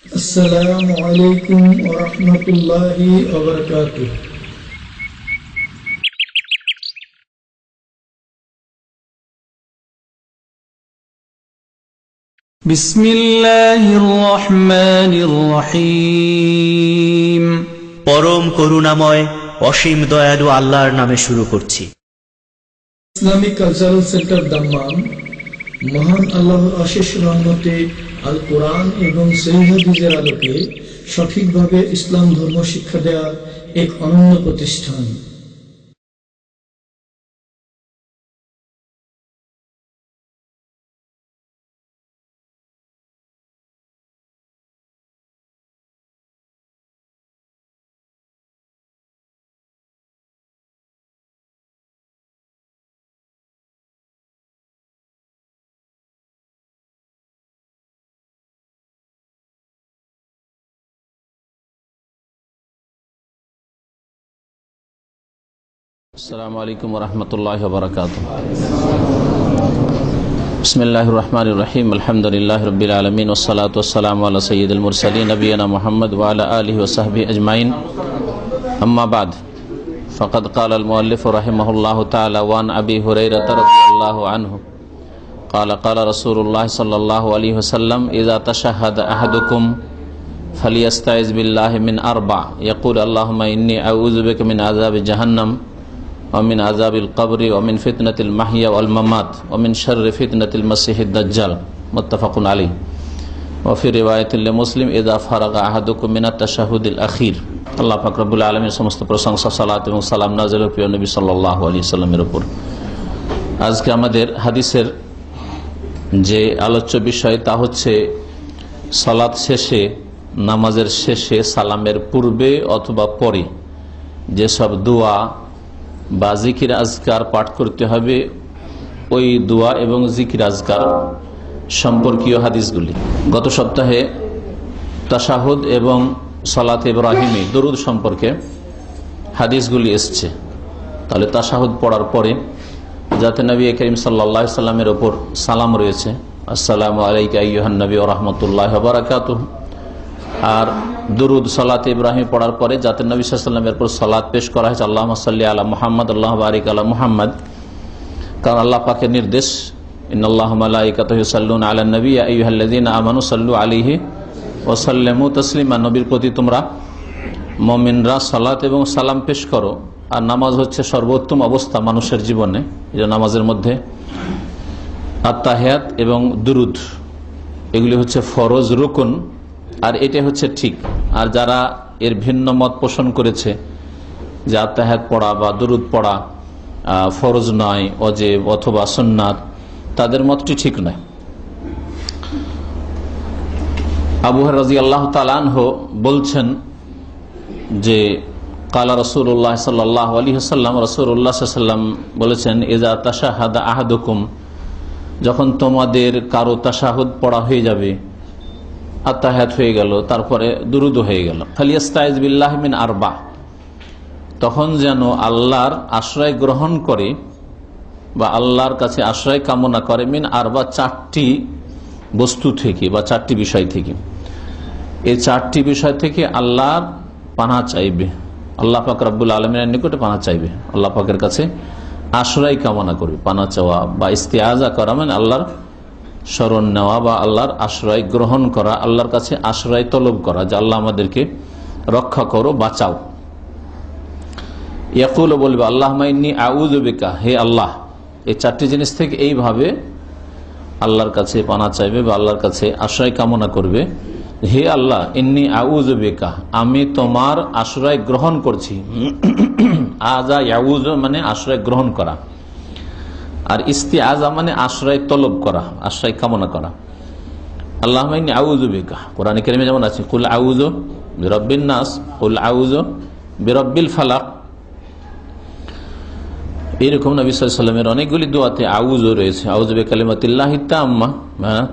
আসসালামু আলাইকুম ওয়া রাহমাতুল্লাহি ওয়া বারাকাতুহু। বিসমিল্লাহির রহমানির রহিম। পরম করুণাময় অসীম দয়ালু আল্লাহর নামে শুরু করছি। ইসলামিক কালচারাল সেন্টার দাম্মাম মহান আল্লাহর অশেষ রহমতে আল কোরআন এবং সহিহ হাদিসের আলোকে সঠিকভাবে ইসলাম ধর্ম শিক্ষা দেওয়া এক অনন্য প্রতিষ্ঠান। আসসালামু আলাইকুম ওয়া রাহমাতুল্লাহি ওয়া বারাকাতুহু। বিসমিল্লাহির রহমানির রহিম। আলহামদুলিল্লাহি রাব্বিল আলামিন ওয়াস সালাতু ওয়াস সালামু আলা সাইয়্যিদিল মুরসালিন নবিয়িনা মুহাম্মদ ওয়া আলা আলিহি ওয়া সাহবিহি আজমাইন। আম্মা বাদ, ফাকাদ ক্বালা আল মুআল্লিফ রাহিমাহুল্লাহু তাআলা ওয়া আন আবি হুরায়রা রাদিয়াল্লাহু আনহু ক্বালা ক্বালা রাসূলুল্লাহ সাল্লাল্লাহু আলাইহি ওয়াসাল্লাম ইযা তাশাহাদা আহাদুকুম ফালিয়াস্তাইজ বিল্লাহি মিন আরবা ইয়াকুল আল্লাহুম্মা ইন্নী আউযু বিকা মিন আযাবি জাহান্নাম ومن عذاب القبر ومن فتنة المحيا والممات ومن شر فتنة المسيح الدجال متفق عليه وفي رواية لمسلم إذا فرغ أحدكم من التشهد الأخير। আল্লাহ পাক রব্বুল আলামিনের সমস্ত প্রশংসা, সালাত এবং সালাম নাযিল হোক প্রিয় নবী সাল্লাল্লাহু আলাইহি সাল্লামের উপর। আজকে আমাদের হাদিসের যে আলোচ্য বিষয় তা হচ্ছে সালাত শেষে, নামাজের শেষে সালামের পূর্বে অথবা পরে যেসব দোয়া বা জিকির আজকার পাঠ করতে হবে, ওই দোয়া এবং জিকির আজকার সম্পর্কীয় হাদিসগুলি। গত সপ্তাহে তাশাহুদ এবং সালাত ইব্রাহিমি দরুদ সম্পর্কে হাদিসগুলি এসছে। তাহলে তাশাহুদ পড়ার পরে যাতে নবী করিম সাল্লাল্লাহু আলাইহি সাল্লামের ওপর সালাম রয়েছে, আসসালামু আলাইকা আইয়ুহান নবী ওয়া রাহমাতুল্লাহি ওয়া বারাকাতুহু। আর দুরুদ সালাত ইব্রাহিম পড়ার পরে যাতে নবী সাল্লাল্লাহু আলাইহি ওয়াসাল্লামের উপর সালাত পেশ করা হয়েছে, আল্লাহুম্মা সাল্লি আলা মুহাম্মদ আল্লাহুম্মা বারিক আলা মুহাম্মদ। কারণ আল্লাহ পাকের নির্দেশ, ইন্নাল্লাহা ওয়া মালাইকাতাহু ইউসাল্লুনা আলান নবী ইয়া আইয়ুহাল্লাযীনা আমানু সাল্লু আলাইহি ওয়া সাল্লিমু তাসলিমা। নবীর প্রতি তোমরা মুমিনরা সালাত এবং সালাম পেশ করো। আর নামাজ হচ্ছে সর্বোত্তম অবস্থা মানুষের জীবনে। এই নামাজের মধ্যে আত্তাহিয়াত এবং দুরুদ এগুলি হচ্ছে ফরজ, রুকুন, আর এটা হচ্ছে ঠিক। আর যারা এর ভিন্ন মত পোষণ করেছে যে আত্তাহিয়াত পড়া বা দুরুদ পড়া ফরজ নয়, ওয়াজিব অথবা সুন্নাত, তাদের মতটি ঠিক নয়। আবু হুরায়রা রাদিয়াল্লাহু তাআলা আনহু বলছেন যে কালা রাসূলুল্লাহ সাল্লাল্লাহু আলাইহি ওয়াসাল্লাম, রাসূলুল্লাহ সাল্লাল্লাহু আলাইহি ওয়াসাল্লাম বলেছেন, ইযা তাশাহাদা আহাদুকুম, যখন তোমাদের কারো তাশাহুদ পড়া হয়ে যাবে, আত্তাহিয়াত হয়ে গেল, তারপরে দুরুদ হয়ে গেল, ফালিয়াস্তাইজ বিল্লাহি মিন আরবা, তখন যেন আল্লাহর আশ্রয় গ্রহণ করে বা আল্লাহর কাছে আশ্রয় কামনা করে, মিন আরবা, চারটি বস্তু থেকে বা চারটি বিষয় থেকে। এই চারটি বিষয় থেকে আল্লাহর পানাহ চাইবে, আল্লাহ পাক রব্বুল আলামিনের নিকটে পানাহ চাইবে, আল্লাহ পাকের কাছে আশ্রয় কামনা করবে। পানাহ চাওয়া বা ইস্তিআজা করা মানে আল্লাহর শরণ নেওয়া বা আল্লাহর আশ্রয় গ্রহণ করা, আল্লাহর কাছে আশ্রয় তলব করা যে আল্লাহ আমাদেরকে রক্ষা করো, বাঁচাও। ইয়াকুল বলবে আল্লাহুম্মা ইন্নী আউযু বিকা, হে আল্লাহ। এই চারটি জিনিস থেকে এইভাবে আল্লাহর কাছে পানাহ চাইবে বা আল্লাহর কাছে আশ্রয় কামনা করবে, হে আল্লাহ, ইন্নী আউযু বিকা, আমি তোমার আশ্রয় গ্রহণ করছি। আযা ইয়াউযু মানে আশ্রয় গ্রহণ করা, আর ইস্তিআজা মানে আশ্রয় তলব করা, আশ্রয় কামনা করা। আল্লাহুম্মা ইন্নী আউযু বিকা, কোরআনে কারিমে যেমন আছে, কুল আউযু বিরাব্বিন নাস, কুল আউযু বিরাব্বিল ফালাক। এরকম নবী সাল্লাল্লাহু আলাইহি ওয়াসাল্লামের অনেকগুলি দোয়াতে আউযু রয়েছে, আউযু বিকালিমাতিল্লাহি তাম্মা।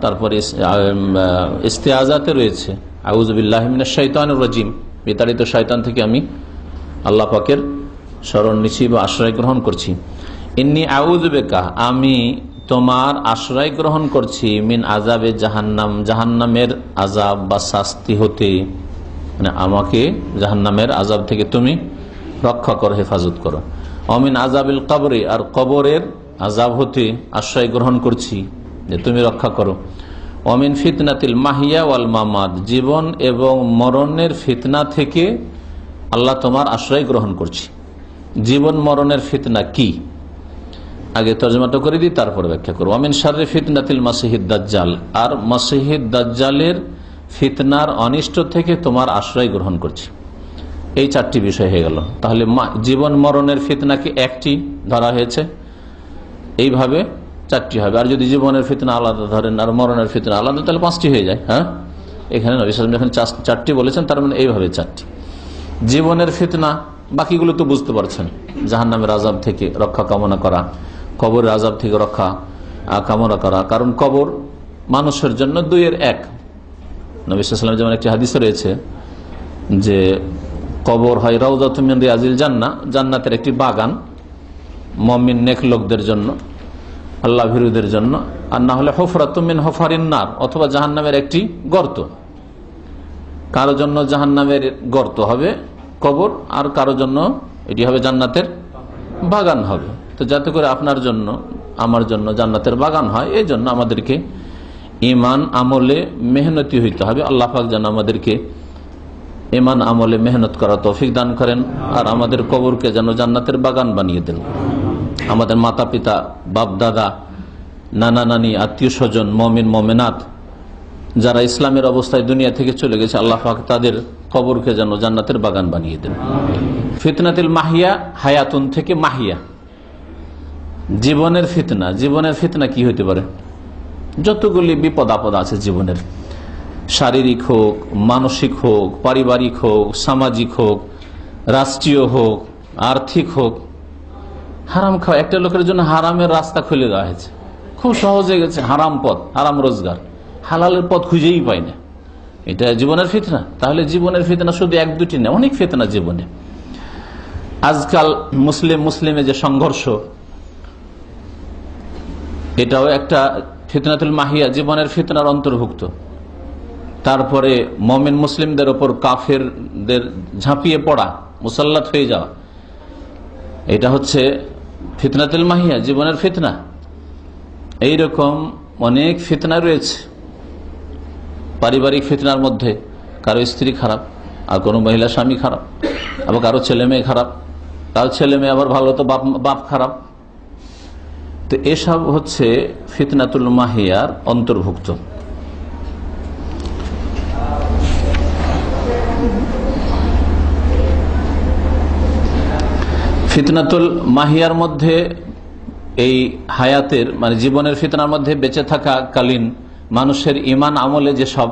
তারপরে ইস্তিআজাতে রয়েছে আউযু বিল্লাহি মিনাশ শাইতানির রাজিম, বিতাড়িত শয়তান থেকে আমি আল্লাহ পাকের শরণ নিচ্ছি বা আশ্রয় গ্রহণ করছি। ইন্নী আউযু বিকা, আমি তোমার আশ্রয় গ্রহণ করছি মিন আযাবে জাহান্নাম, জাহান্নামের আযাব বা শাস্তি হতে, মানে আমাকে জাহান্নামের আযাব থেকে তুমি রক্ষা করো, হেফাজত করো। অমিন আযাবিল কবরে, আর কবরের আযাব হতে আশ্রয় গ্রহণ করছি যে তুমি রক্ষা করো। অমিন ফিতনাতিল মাহিয়া ওয়াল মামাত, জীবন এবং মরণের ফিতনা থেকে আল্লাহ তোমার আশ্রয় গ্রহণ করছি। জীবন মরণের ফিতনা কি, আগে তর্জমাটা করে দিই, তারপরে ব্যাখ্যা করব। অমিন শাররি ফিতনাতিল মাসিহিদ দাজ্জাল, আর মাসিহিদ দাজ্জালের ফিতনার অনিষ্ট থেকে তোমার আশ্রয় গ্রহণ করছি। এই চারটি বিষয় হয়ে গেল। তাহলে জীবন মরণের ফিতনাকে একটি ধরা হয়েছে, এইভাবে চারটি হবে। আর যদি জীবনের ফিতনা আলাদা ধরেন আর মরণের ফিতনা আলাদা, তাহলে পাঁচটি হয়ে যায়। হ্যাঁ, এখানে নবী সাল্লাল্লাহু আলাইহি ওয়াসাল্লাম যখন চারটি বলেছেন, তার মানে এইভাবে চারটি। জীবনের ফিতনা, বাকিগুলো তো বুঝতে পারছেন, জাহান্নামের আযাব থেকে রক্ষা কামনা করা, কবরের আযাব থেকে রক্ষা কামনা করা। কারণ কবর মানুষের জন্য দুইয়ের এক। নবী সাল্লাল্লাহু আলাইহি ওয়াসাল্লাম যেমন একটি হাদিসে রয়েছে যে কবর হয় রাউযাতুম মিন রিয়াজিল জান্নাহ, জান্নাতের একটি বাগান মুমিন নেক লোকদের জন্য, আল্লাহ ভীরুদের জন্য, আর না হলে হুফরাতুম মিন হুফারিন নার, অথবা জাহান্নামের একটি গর্ত। কারো জন্য জাহান্নামের গর্ত হবে কবর, আর কারো জন্য এটি হবে জান্নাতের বাগান হবে। তো যাতে করে আপনার জন্য আমার জন্য জান্নাতের বাগান হয়, এই জন্য আমাদেরকে ঈমান আমলে মেহনতি হইতে হবে। আল্লাহ পাক যেন আমাদেরকে ঈমান আমলে মেহনত করা তৌফিক দান করেন, আর আমাদের কবরকে যেন জান্নাতের বাগান বানিয়ে দেন। আমাদের মাতা পিতা, বাপ দাদা, নানা নানি, আত্মীয় স্বজন, মমিন মমিনাত যারা ইসলামের অবস্থায় দুনিয়া থেকে চলে গেছে, আল্লাহ পাক তাদের কবরকে যেন জান্নাতের বাগান বানিয়ে দেন। ফিতনাতুল মাহিয়া, হায়াতুন থেকে মাহিয়া, জীবনের ফিতনা। জীবনের ফিতনা কি হতে পারে? যতগুলি বিপদ আপদ আছে জীবনের, শারীরিক হোক, মানসিক হোক, পারিবারিক হোক, সামাজিক হোক, রাষ্ট্রীয় হোক, আর্থিক হোক। হারাম খাওয়া, একটা লোকের জন্য হারামের রাস্তা খুলে দেওয়া হয়েছে, খুব সহজে গেছে হারাম পথ, হারাম রোজগার, হালালের পথ খুঁজেই পায় না। এটা জীবনের ফিতনা। তাহলে জীবনের ফিতনা শুধু এক দুটি না, অনেক ফিতনা জীবনে। আজকাল মুসলিমে যে সংঘর্ষ, এটাও একটা ফিতনাতুল মাহিয়া, জীবনের ফিতনার অন্তর্ভুক্ত। তারপরে মুমিন মুসলিমদের ওপর কাফেরদের ঝাঁপিয়ে পড়া, মুসাল্লাত হয়ে যাওয়া, এটা হচ্ছে ফিতনাতুল মাহিয়া, জীবনের ফিতনা। এইরকম অনেক ফিতনা রয়েছে। পারিবারিক ফিতনার মধ্যে কারো স্ত্রী খারাপ, আর কোনো মহিলা স্বামী খারাপ, আবার কারো ছেলে মেয়ে খারাপ, কারো ছেলে মেয়ে আবার ভালো তো বাপ খারাপ। তো এসব হচ্ছে ফিতনাতুল মাহিয়ার অন্তর্ভুক্ত। ফিতনাতুল মাহিয়ার মধ্যে এই হায়াতের মানে জীবনের ফিতনার মধ্যে বেঁচে থাকাকালীন মানুষের ঈমান আমলে যে সব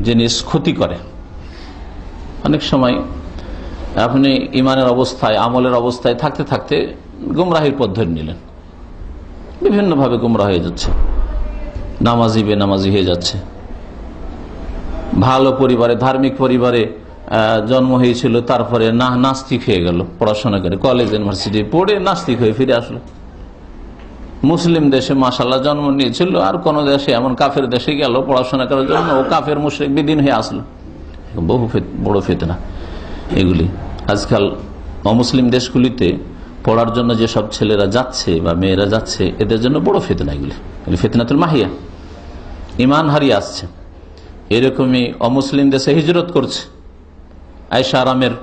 জিনিস ক্ষতি করে। অনেক সময় আপনি ঈমানের অবস্থায়, আমলের অবস্থায় থাকতে থাকতে গুমরাহির পথ ধরে নিলেন, বিভিন্নভাবে গুমরাহ হয়ে যাচ্ছে, নামাজি বেনামাজি হয়ে যাচ্ছে। ভালো পরিবারে, ধার্মিক পরিবারে জন্ম হয়েছিল, তারপরে নাস্তিক হয়ে গেল, পড়াশোনা করে কলেজ ইউনিভার্সিটি পড়ে নাস্তিক হয়ে ফিরে আসলো। মুসলিম দেশে মাশাআল্লাহ জন্ম নিয়েছিল, আর কোন দেশে এমন কাফের দেশে গেল পড়াশোনা করার জন্য, ও কাফের মুশরিক বিদীন হয়ে আসলো। বহু বড় ফিতনা এগুলি। আজকাল অমুসলিম দেশগুলিতে পড়ার জন্য যেসব ছেলেরা যাচ্ছে বা মেয়েরা যাচ্ছে, এদের জন্য বড় ফিতনা এগুলি, ফিতনাতুল মাহিয়া, ঈমান হারিয়ে আসছে। এরকমই অমুসলিম দেশে হিজরত করছে, আয়েশা আরামের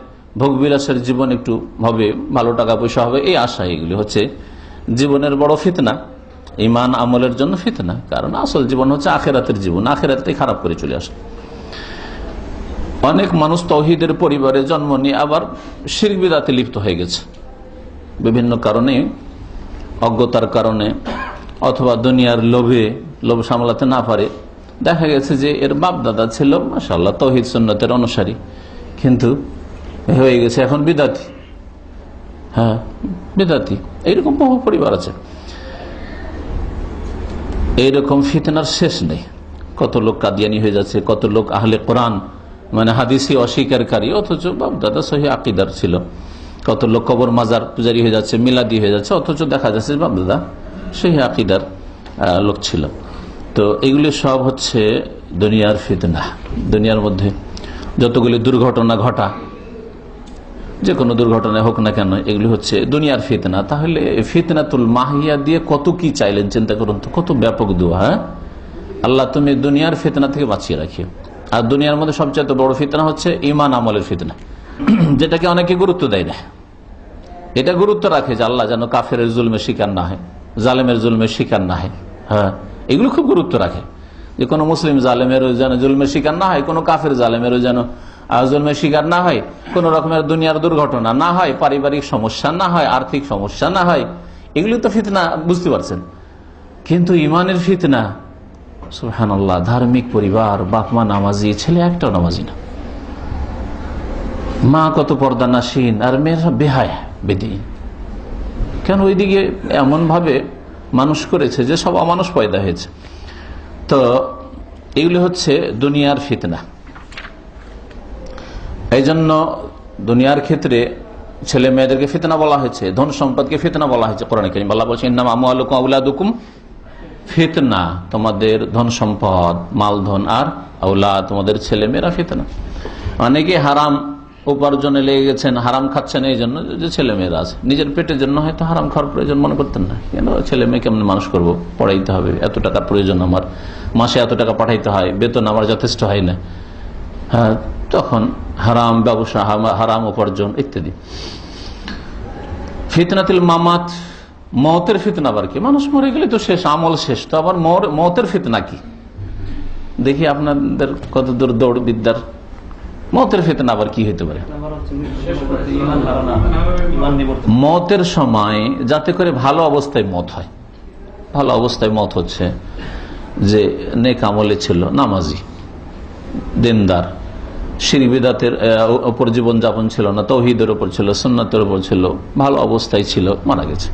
ভোগবিলাসের জীবন একটু হবে, ভালো টাকা পয়সা হবে, এই আশা। এগুলি হচ্ছে জীবনের বড় ফিতনা, ঈমান আমলের জন্য ফিতনা। কারণ আসল জীবন হচ্ছে আখেরাতের জীবন, আখেরাতে খারাপ করে চলে আসে। অনেক মানুষ তাওহীদের পরিবারে জন্ম নিয়ে আবার শিরক বিদআতে লিপ্ত হয়ে গেছে, বিভিন্ন কারণে, অজ্ঞতার কারণে অথবা দুনিয়ার লোভ সামলাতে না পারে। দেখা গেছে যে এর বাপ দাদা ছিল মাশাআল্লাহ তাওহীদ সুন্নতের অনুসারী, কিন্তু হয়ে গেছে এখন বিদআতি। হ্যাঁ, বিদআতি। এইরকম বহু পরিবার আছে। এইরকম ফিতনার শেষ নেই। কত লোক কাদিয়ানি হয়ে যাচ্ছে, কত লোক আহলে কোরআন মানে হাদিসি অস্বীকারী, অথচ বাপ দাদা সহিহ আকীদার ছিল। কত লোক কবর মাজার পূজারী হয়ে যাচ্ছে, মিলাদি হয়ে যাচ্ছে, অথচ দেখা যাচ্ছে বাপ দাদা সেই আকিদার লোক ছিল। তো এগুলি সব হচ্ছে দুনিয়ার ফিতনা। দুনিয়ার মধ্যে যতগুলি দুর্ঘটনা ঘটা, যে কোনো দুর্ঘটনা হোক না কেন, এগুলি হচ্ছে দুনিয়ার ফিতনা। তাহলে ফিতনাতুল মাহিয়া দিয়ে কত কি চাইলেন, চিন্তা করুন তো, কত ব্যাপক দোয়া। হ্যাঁ, আল্লাহ তুমি দুনিয়ার ফিতনা থেকে বাঁচিয়ে রাখিও। আর দুনিয়ার মধ্যে সবচেয়ে বড় ফিতনা হচ্ছে ঈমান আমলের ফিতনা, যেটাকে অনেকে গুরুত্ব দেয় না। এটা গুরুত্ব রাখে যে আল্লাহ যেন কাফেরের জুলমের শিকার না হয়, জালেমের জুলমের শিকার না হয়। হ্যাঁ, এগুলো খুব গুরুত্ব রাখে যে কোনো মুসলিম জালেমেরও যেন জুলমের শিকার না হয়, কোনো কাফের জালেমেরও যেন জুলমের শিকার না হয়, কোন রকমের দুনিয়ার দুর্ঘটনা না হয়, পারিবারিক সমস্যা না হয়, আর্থিক সমস্যা না হয়। এগুলো তো ফিতনা, বুঝতে পারছেন। কিন্তু ইমানের ফিতনা, সুবহানাল্লাহ, ধার্মিক পরিবার, বাপ মা নামাজি, ছেলে একটাও নামাজি না, মা কত পর্দা নাসীন, আর মেয়েরা বেহায়া বেদিন। কেন? ওইদিকে এমন ভাবে মানুষ করেছে যে সব অমানুষ পয়দা হয়েছে। তো এগুলি হচ্ছে দুনিয়ার ফিতনা। এই জন্য দুনিয়ার ক্ষেত্রে ছেলে মেয়েদেরকে ফিতনা বলা হয়েছে, ধন সম্পদকে ফিতনা বলা হয়েছে। কোরআনে কারীম আল্লাহ বলছেন ইন্নামা আমওয়ালুকুম ওয়া আওলাদুকুম ফিতনা, তোমাদের ধন সম্পদ, মালধন আর আওলাদ, তোমাদের ছেলে মেয়েরা ফিতনা। অনেকে হারাম উপার্জনে লেগে গেছেন, হারাম খাচ্ছেন এই জন্য যে ছেলে মেয়েরা আছে। নিজের পেটের জন্য হয়তো হারাম খাওয়ার প্রয়োজন মনে করতেন না, কেন ছেলে মেয়ে কেমন মানুষ করবো, পড়াইতে হবে, এত টাকার প্রয়োজন আমার, মাসে এত টাকা পাঠাইতে হয়, বেতন আমার যথেষ্ট হয় না। হ্যাঁ, তখন হারাম ব্যবসা, হারাম উপার্জন ইত্যাদি। ফিতনাতুল মামাত, মতের ফিতনা আবার কি? মানুষ মরে গেলে তো শেষ, আমল শেষ, তো আবার মতের ফিতনা কি? দেখি আপনাদের কত দূর দৌড় বিদ্যার। মতের ফিতনা আবার কি হইতে পারে? মতের সময় যাতে করে ভালো অবস্থায় মত হয়। ভালো অবস্থায় মত হচ্ছে যে নেক আমলে ছিল, নামাজি, দিনদার, শিরক বিদআতের উপর জীবন যাপন ছিল না, তাওহীদের উপর ছিল, সুন্নাতের উপর ছিল, ভালো অবস্থায় ছিল, মারা গেছে।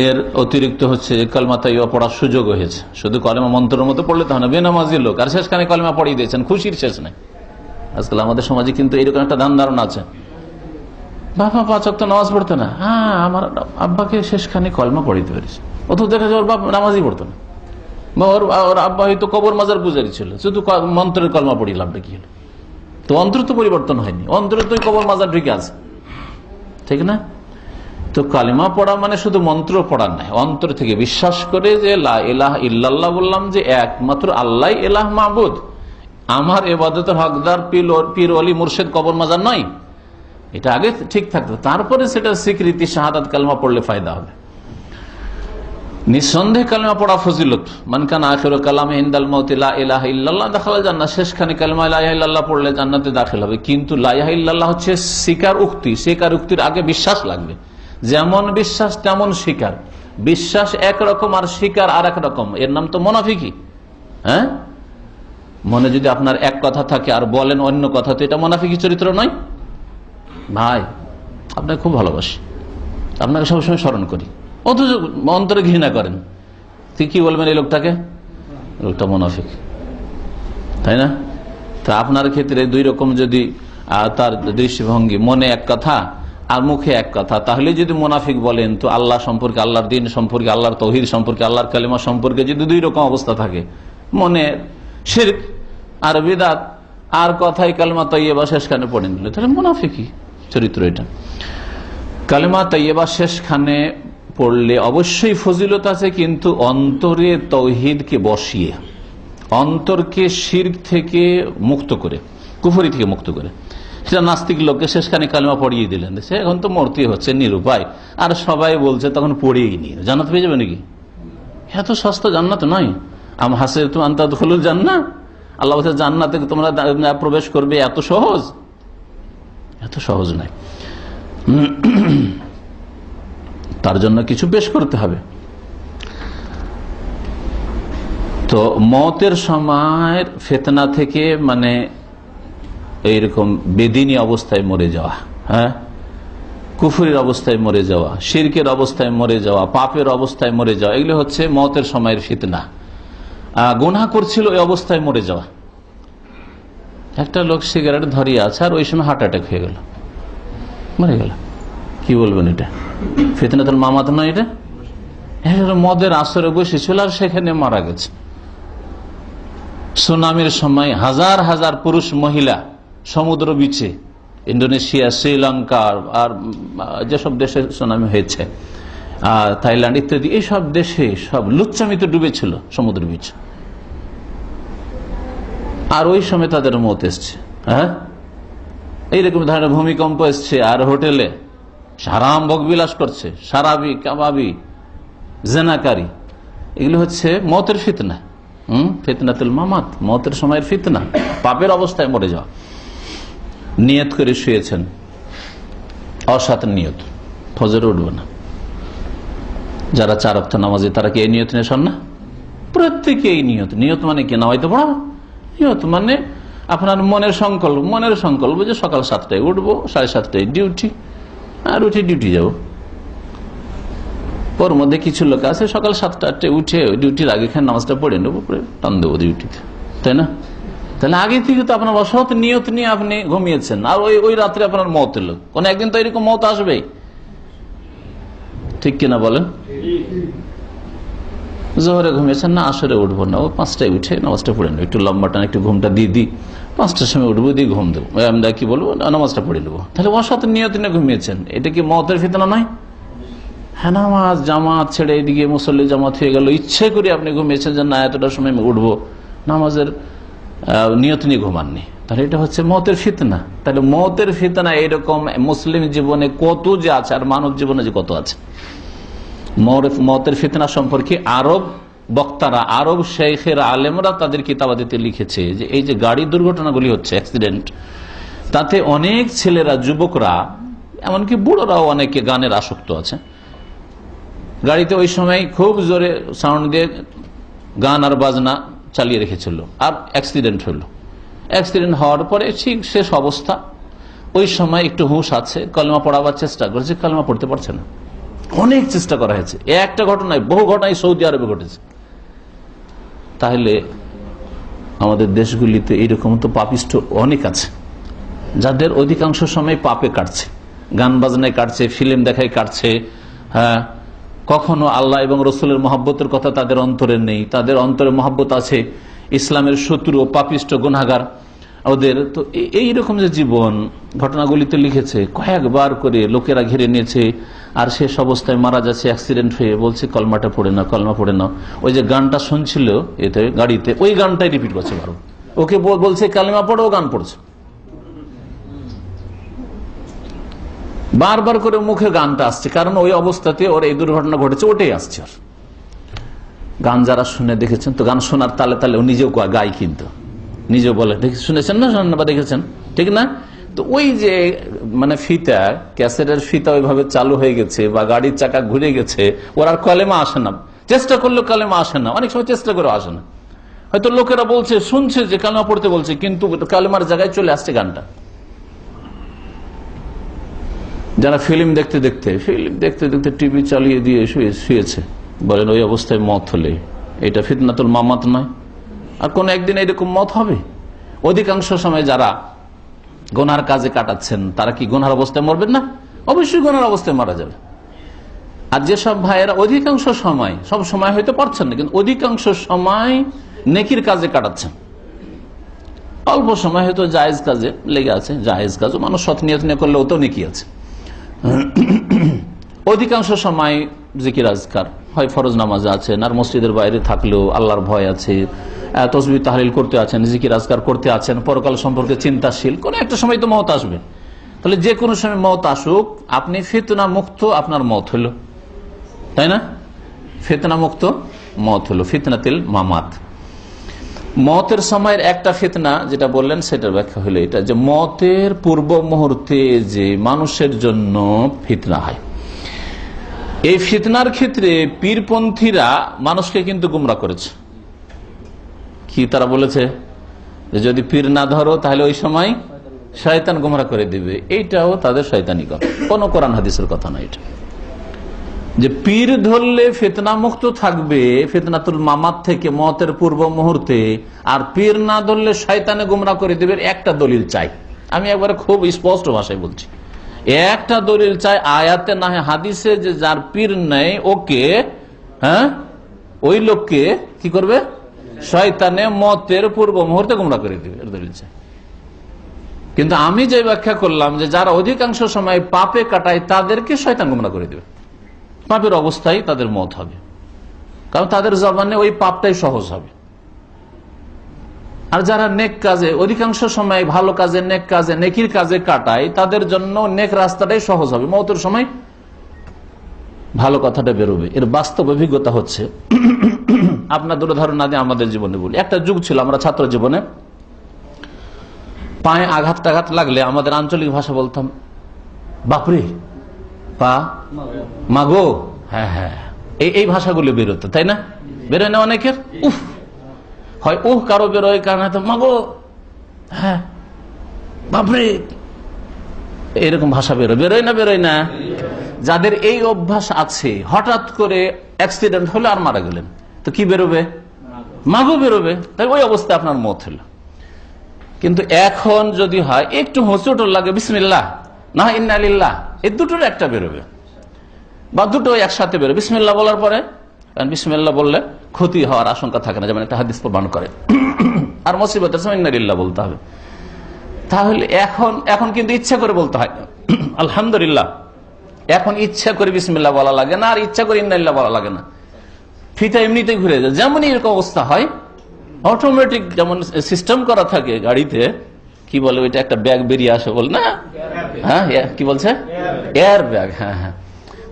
এর অতিরিক্ত হচ্ছে কালেমা তাইয়্যিবা পড়ার সুযোগ হয়েছে। শুধু কালেমা মন্ত্রের মতো পড়লে তো হয় না, বেনামাজি লোক আর শেষখানে কালেমা পড়িয়ে দিয়েছেন, খুশির শেষ নাই। আজকাল আমাদের সমাজে কিন্তু এরকম একটা ধান ধারণা আছে, বাবা 5 ওয়াক্ত নামাজ পড়তো না, হ্যাঁ আমার আব্বাকে শেষখানে কলমা পড়িতে পেরেছে। অথচ দেখা যায় ওর বাপ নামাজই পড়তো না, বা ওর আব্বা হয়তো কবর মাজার পূজারি ছিল, শুধু মন্ত্রের কলমা পড়ি, লাভটা কি হলো? তো অন্তর তো পরিবর্তন হয়নি, অন্তরে তো কবর মাজার ঢুকে আছে, ঠিক না? তো কালিমা পড়া মানে শুধু মন্ত্র পড়ার নাই, অন্তর থেকে বিশ্বাস করে যে লা ইলাহা ইল্লাল্লাহ, বললাম যে একমাত্র আল্লাহ ইলাহ, মাবুদ, আমার ইবাদতের হকদার পীর ওলি মুর্শিদ কবর মাজার নয়। এটা আগে ঠিক থাকতো, তারপরে সেটা স্বীকৃতি শাহাদাত কালিমা পড়লে ফায়দা হবে। নিঃসন্দেহে কালিমা পড়া ফজিলত। মান কানা আখিরু কালামে ইনদাল মাউতি লা ইলাহা ইল্লাল্লাহ দাখালাল জান্নাহ, শেষখানে কালিমা লা ইলাহা ইল্লাল্লাহ পড়লে জান্নাতে দাখিল হবে। কিন্তু লা ইলাহা ইল্লাল্লাহ হচ্ছে স্বীকার উক্তি, স্বীকার উক্তির আগে বিশ্বাস লাগবে। যেমন বিশ্বাস তেমন স্বীকার। বিশ্বাস একরকম আর স্বীকার আর এক রকম, এর নাম তো মুনাফিকি। হ্যাঁ, মনে যদি আপনার এক কথা থাকে আর বলেন অন্য কথা, তো এটা মুনাফিকি চরিত্র নয়? ভাই আপনাকে খুব ভালোবাসি, আপনাকে সবসময় স্মরণ করি, অথচ অন্তরে ঘৃণা করেন, তুই কি বলবেন এই লোকটাকে? লোকটা মুনাফিক, তাই না? তা আপনার ক্ষেত্রে দুই রকম যদি তার দৃষ্টিভঙ্গি, মনে এক কথা আর মুখে এক কথা, তাহলে যদি মুনাফিক বলেন, তো আল্লাহ সম্পর্কে, আল্লাহর দ্বীন সম্পর্কে, আল্লাহর তাওহীদ সম্পর্কে, আল্লাহর কালিমা সম্পর্কে যদি দুই রকম অবস্থা থাকে, মনে শিরক আর বিদআত আর কথাই কালিমা তাইয়্যিবা শেষখানে পড়ে নিল, তাহলে মুনাফিকি চরিত্র এটা। কালিমা তাইয়্যিবা শেষখানে পড়লে অবশ্যই ফজিলত আছে, কিন্তু অন্তরে তাওহীদকে বসিয়ে, অন্তরকে শিরক থেকে মুক্ত করে, কুফরি থেকে মুক্ত করে। সেটা নাস্তিক লোককে শেষখানে কালিমা পড়িয়ে দিলেন, সে এখন তো মরতে হচ্ছে নিরুপায়, আর সবাই বলছে তখন পড়িয়েই নিয়ে জান্নাত পেয়ে যাবে নাকি? এত সস্তা জান্নাত নয়। আম হাসিবতুম আন তাদখুলুল জান্নাহ, আল্লাহ বলছে জান্নাতে তোমরা প্রবেশ করবে, এত সহজ? এত সহজ নয়। তার জন্য কিছু পেশ করতে হবে। তো মতের সময় ফিতনা থেকে, মানে এইরকম বেদিনী অবস্থায় মরে যাওয়া, হ্যাঁ, কুফরির অবস্থায় মরে যাওয়া, শিরকের অবস্থায় মরে যাওয়া, পাপের অবস্থায় মরে যাওয়া, এগুলো হচ্ছে মতের সময়ের ফিতনা। গুনাহ করছিল এই অবস্থায় মরে যাওয়া। একটা লোক সিগারেট ধরিয়ে আছে আর ওই সময় হার্ট অ্যাটাক হয়ে গেল, মরে গেল, কি বলবেন? এটা ফিতনাতুল মামাত নয়? এটা মদের আসরে বসেছিল আর সেখানে মারা গেছে। সুনামির সময় হাজার হাজার পুরুষ মহিলা সমুদ্র বিচে, ইন্দোনেশিয়া, শ্রীলঙ্কা আর যেসব দেশে সুনামি হয়েছে, থাইল্যান্ড ইত্যাদি, এইসব দেশে সব লুচ্চামিতে ডুবেছিল সমুদ্র বিচ। আর ওই সময় তাদের মত এসছে। হ্যাঁ, এইরকম ধরনের ভূমিকম্প এসছে, আর হোটেলে হারাম ভোগবিলাস করছে, সারাবি, কাবাবি, জেনাকারী। এগুলো হচ্ছে মতের ফিতনা। ফিতনাতুল মামাত, মতের সময়ের ফিতনা, পাপের অবস্থায় মরে যাওয়া। নিয়ত করে শুয়েছেন, অসৎ নিয়ত, ফজরে উঠবে না। যারা 4 ওয়াক্ত নামাজি তারা কি এই নিয়ত নেশন না? প্রত্যেকে এই নিয়ত। নিয়ত মানে কি? নামাইতে পড়া। নিয়ত মানে আপনার মনের সংকল্প যে সকাল 7টায় উঠবো, 7:30টায় ডিউটি, আর উঠে ডিউটি যাব। ওর মধ্যে কিছু লোক আছে সকাল 7টা-8টায় উঠে ডিউটির আগে নামাজটা পড়ে নেবো, টান দেবো ডিউটিতে, তাই না? তাহলে আগে থেকে তো আপনার অসৎ নিয়ত নিয়ে আপনি ঘুমিয়েছেন, আর ওই রাত্রে আপনার মত এলো। কোন একদিন তো এরকম মত আসবেই, ঠিক কিনা বলেন? জোহরে ঘুমিয়েছেন না, আসরে উঠবো না, ও 5টায় উঠে নামাজটা পড়ে নেবো, একটু লম্বা টান একটু ঘুমটা দিই 5টার সময় উঠবো, দিয়ে ঘুম দেবো, আমরা কি বলবো, নামাজটা পড়ে নেবো। তাহলে অসৎ নিয়ত নিয়ে ঘুমিয়েছেন, এটা কি মতের ফিতনা নয়? হ্যাঁ, নামাজ জামাত ছেড়ে এদিকে মুসল্লি জামাত হয়ে গেল, ইচ্ছে করে আপনি ঘুমিয়েছেন যে না এতটার সময় আমি উঠবো, নামাজের নিয়ত নিয়ে ঘুমাননি, তাহলে এটা হচ্ছে মতের ফিতনা। তাহলে মতের ফিতনা এইরকম মুসলিম জীবনে কত যে আছে, আর মানব জীবনে যে কত আছে। মতের ফিতনা সম্পর্কে আরব বক্তারা, আরব শেখের আলেমরা তাদের কিতাবাদিতে লিখেছে যে এই যে গাড়ি দুর্ঘটনাগুলি হচ্ছে, অ্যাক্সিডেন্ট, তাতে অনেক ছেলেরা, যুবকরা, এমনকি বুড়োরাও অনেকে গানের আসক্ত আছে। গাড়িতে ওই সময় খুব জোরে সাউন্ড দিয়ে গান আর বাজনা চালিয়ে রেখেছিল, আর অ্যাক্সিডেন্ট হলো। অ্যাক্সিডেন্ট হওয়ার পরে ঠিক শেষ অবস্থা, ওই সময় একটু হুঁশ আছে, কলমা পড়াবার চেষ্টা করেছে, কলমা পড়তে পারছে না। অনেক চেষ্টা করা হয়েছে, একটা ঘটনায়, বহু ঘটনায় সৌদি আরবে ঘটেছে। তাহলে আমাদের দেশগুলিতে এইরকম তো পাপিষ্ঠ অনেক আছে, যাদের অধিকাংশ সময় পাপে কাটছে, গান বাজনায় কাটছে, ফিল্ম দেখায় কাটছে। হ্যাঁ, কখনো আল্লাহ এবং রসুলের মহব্বতের কথা তাদের অন্তরে নেই, তাদের অন্তরে মহব্বত আছে ইসলামের শত্রু, পাপিষ্ঠ, গুনাহগার ওদের। তো এইরকম যে জীবন, ঘটনাগুলিতে লিখেছে, কয়েকবার করে লোকেরা ঘিরে নিয়েছে, আর শেষ অবস্থায় মারা যাচ্ছে অ্যাক্সিডেন্ট হয়ে, বলছে কলমাটা পড়ে না, কলমা পড়ে না। ওই যে গানটা শুনছিল এতে গাড়িতে, ওই গানটাই রিপিট করছে বারো, ওকে বলছে কালিমা পড়ো, ও গান পড়ছে, বারবার করে মুখে গানটা আসছে, কারণ ওই অবস্থাতে ওর এই দুর্ঘটনা ঘটেছে, ওটাই আসছে। আর গান যারা শুনে দেখেছেন, তো গান শোনার তালে তালে ও নিজেও গায়, কিন্তু নিজেও বলে, শুনেছেন না, শোনেন বা দেখেছেন, ঠিক না? তো ওই যে মানে ফিতা, ক্যাসেটের ফিতা ওইভাবে চালু হয়ে গেছে, বা গাড়ির চাকা ঘুরে গেছে, ওর আর কলেমা আসে না, চেষ্টা করলেও কালেমা আসে না, অনেক সময় চেষ্টা করে আসে না। হয়তো লোকেরা বলছে, শুনছে যে কালেমা পড়তে বলছে, কিন্তু কালেমার জায়গায় চলে আসছে গানটা। যারা ফিল্ম দেখতে দেখতে টিভি চালিয়ে দিয়ে শুয়েছে, বলেন ওই অবস্থায় মত হলে এটা ফিতনাতুল মামাত নয়? আর কোন একদিন এরকম মত হবে? অধিকাংশ সময় যারা গুনার কাজে কাটাচ্ছেন, তারা কি গুনার অবস্থায় মরবেন না? অবশ্যই গুনার অবস্থায় মারা যাবে। আর যেসব ভাইয়েরা অধিকাংশ সময়, সব সময় হয়তো পারছেন না, কিন্তু অধিকাংশ সময় নেকির কাজে কাটাচ্ছেন, অল্প সময় হয়তো জায়েজ কাজে লেগে আছে, জায়েজ কাজও মানুষ সৎ নিয়ত নিয়ে করলে ওতেও নেকি আছে। অধিকাংশ সময় জিকির আজকার হয়, ফরজ নামাজে আছেন, আর মসজিদের বাইরে থাকলেও আল্লাহর ভয় আছে, তসবিহ তাহলিল করতে আছেন, জিকির আজকার করতে আছেন, পরকাল সম্পর্কে চিন্তাশীল। কোন একটা সময় তো মওত আসবে। তাহলে যে কোনো সময় মওত আসুক, আপনি ফিতনা মুক্ত, আপনার মওত হলো, তাই না? ফিতনা মুক্ত মওত হলো, ফিতনাতুল মামাত। মতের সময়ের একটা ফিতনা যেটা বললেন, সেটার ব্যাখ্যা হলো এটা, যে মতের পূর্ব মুহূর্তে যে মানুষের জন্য ফিতনা হয়, এই ফিতনার ক্ষেত্রে পীরপন্থীরা মানুষকে কিন্তু গুমরা করেছে। কি তারা বলেছে? যে যদি পীর না ধরো তাহলে ওই সময় শয়তান গুমরা করে দিবে। এইটাও তাদের শয়তানি কথা, কোন কোরআন হাদিসের কথা না। এটা যে পীর ধরলে ফিতনা মুক্ত থাকবে ফিতনাতুল মামাত থেকে মতের পূর্ব মুহূর্তে, আর পীর না ধরলে শয়তানে গুমরা করে দিবে, একটা দলিল চাই। আমি একবারে খুব স্পষ্ট ভাষায় বলছি, একটা দলিল চাই, আয়াতে না হাদিসে, যে যার পীর নেই ওকে হ্যাঁ, ওই লোককে কি করবে? শয়তানে মতের পূর্ব মুহূর্তে গুমরা করে দিবে। কিন্তু আমি যে ব্যাখ্যা করলাম যে যারা অধিকাংশ সময় পাপে কাটায় তাদেরকে শয়তান গুমরা করে দিবে, পাপের অবস্থায় তাদের মত হবে, কারণ তাদের জবানে ওই পাপটাই সহজ হবে। আর যারা নেক কাজে অধিকাংশ সময় ভালো কাজে নেক কাজে নেকির কাজে কাটায় তাদের জন্য নেক রাস্তাটাই সহজ হবে, মওতের সময় ভালো কথাটা বেরোবে। এর বাস্তব অভিজ্ঞতা হচ্ছে, আপনাদের উদাহরণ না দিয়ে আমাদের জীবনে বলি। একটা যুগ ছিল আমরা ছাত্র জীবনে পায়ে আঘাত টাঘাত লাগলে আমাদের আঞ্চলিক ভাষা বলতাম বাপরে, পা মাগো, হ্যাঁ হ্যাঁ, এই ভাষাগুলো বেরোতো, তাই না? বেরোয় না অনেকের? উফ হয় উহ কারো বেরোয়, কারণ হয়তো মাগো, হ্যাঁ বাপরে, এরকম ভাষা বেরোয় না? বেরোয় না? যাদের এই অভ্যাস আছে, হঠাৎ করে অ্যাক্সিডেন্ট হলো আর মারা গেলেন, তো কি বেরোবে? মাগো বেরোবে। তাই ওই অবস্থায় আপনার মত হলো। কিন্তু এখন যদি হয় একটু হোঁচট লাগে, বিসমিল্লাহ না ইন্না লিল্লাহ, এই দুটোর একটা বেরোবে, বা দুটো একসাথে বেরোবে। বিসমিল্লাহ বলার পরে, কারণ বিসমিল্লাহ বললে ক্ষতি হওয়ার আশঙ্কা থাকে না, যেমন একটা হাদিস প্রমাণ করে। আর মুসিবতের সময় ইন্না লিল্লাহ বলতে হবে। তাহলে এখন কিন্তু ইচ্ছা করে বলতে হয় আলহামদুলিল্লাহ। এখন ইচ্ছা করে বিসমিল্লাহ বলা লাগে না, আর ইচ্ছা করে ইন্না লিল্লাহ বলা লাগে না। ফিতা এমনিতেই ঘুরে যায়। যেমনই এরকম অবস্থা হয়, অটোমেটিক যেমন সিস্টেম করা থাকে গাড়িতে, কি বলে ওইটা, একটা ব্যাগ বেরিয়ে আসে বল না, হ্যাঁ কি বলছে, এয়ার ব্যাগ। হ্যাঁ হ্যাঁ,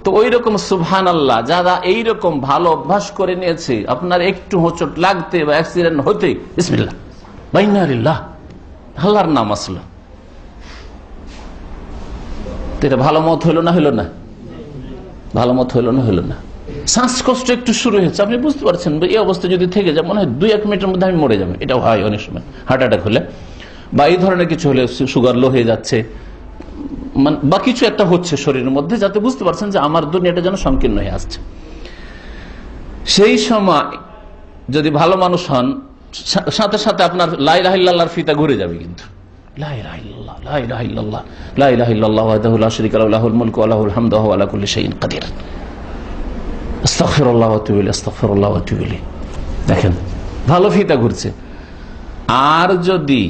তো ওই রকম সুবহানাল্লাহ যারা এইরকম ভালো অভ্যাস করে নিয়েছে, আপনার একটু হোঁচট লাগতে বা অ্যাক্সিডেন্ট হতে বিসমিল্লাহ বা ইন্না লিল্লাহ, আল্লাহর নাম আসলো, এটা ভালো মত হইল না? হইল না? ভালো মত হইল না? হইল না? শ্বাসকষ্ট একটু শুরু হয়েছে, আপনি বুঝতে পারছেন এই অবস্থা যদি থেকে যায়, মনে হয় 2-1 মিনিটের মধ্যে আমি মরে যাবে। এটা হয় অনেক সময় হার্ট অ্যাটাক হলে, বা এই ধরনের কিছু হলে, সুগার লো হয়ে যাচ্ছে, বা কিছু একটা হচ্ছে শরীরের মধ্যে, যাতে বুঝতে পারছেন যে আমার দুনিয়াটা যেন সংকীর্ণ হয়ে আসছে। সেই সময় যদি ভালো মানুষ হন, সাথে সাথে আপনার লা ইলাহা ইল্লাল্লাহর ফিতা ঘুরে যাবে। কিন্তু লা ইলাহা ইল্লাল্লাহ, লা ইলাহা ইল্লাল্লাহ, লা ইলাহা ইল্লাল্লাহু ওয়াহদাহু লা শারীকা লাহু, লাহুল মুলকু ওয়া লাহুল হামদু ওয়া হুয়া আলা কুল্লি শাইইন কাদির। আস্তাগফিরুল্লাহ ওয়া আতুবু ইলাইহি, আস্তাগফিরুল্লাহ ওয়া আতুবু ইলাইহি। দেখেন ভালো ফিতা ঘুরছে। আর যদি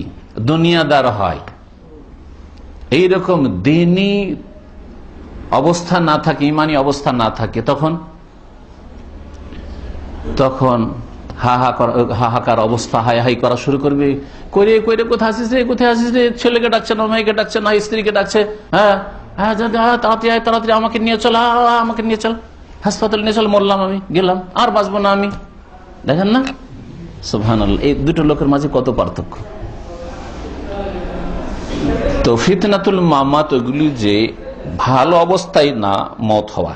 দুনিয়াদার হয়, এইরকম দ্বীনি অবস্থা না থাকে, ইমানি অবস্থা না থাকে, তখন হাহাকার অবস্থা, হাই হাই করা শুরু করবে। করে কোথায় আসিস রে, কোথায় আসিস রে, ছেলেকে ডাকছে না, মেয়েকে ডাকছে না, স্ত্রীকে ডাকছে, হ্যাঁ হ্যাঁ তাড়াতাড়ি আয়, তাড়াতাড়ি আমাকে নিয়ে চল, আমাকে নিয়ে চল, হাসপাতালে নিয়ে চল, মরলাম আমি, গেলাম, আর বাঁচবো না আমি। দেখেন না সুবহানাল্লাহ, এই দুটো লোকের মাঝে কত পার্থক্য। তো ফিতনাতুল মামাত ওগুলি যে ভালো অবস্থায় না মত হওয়া,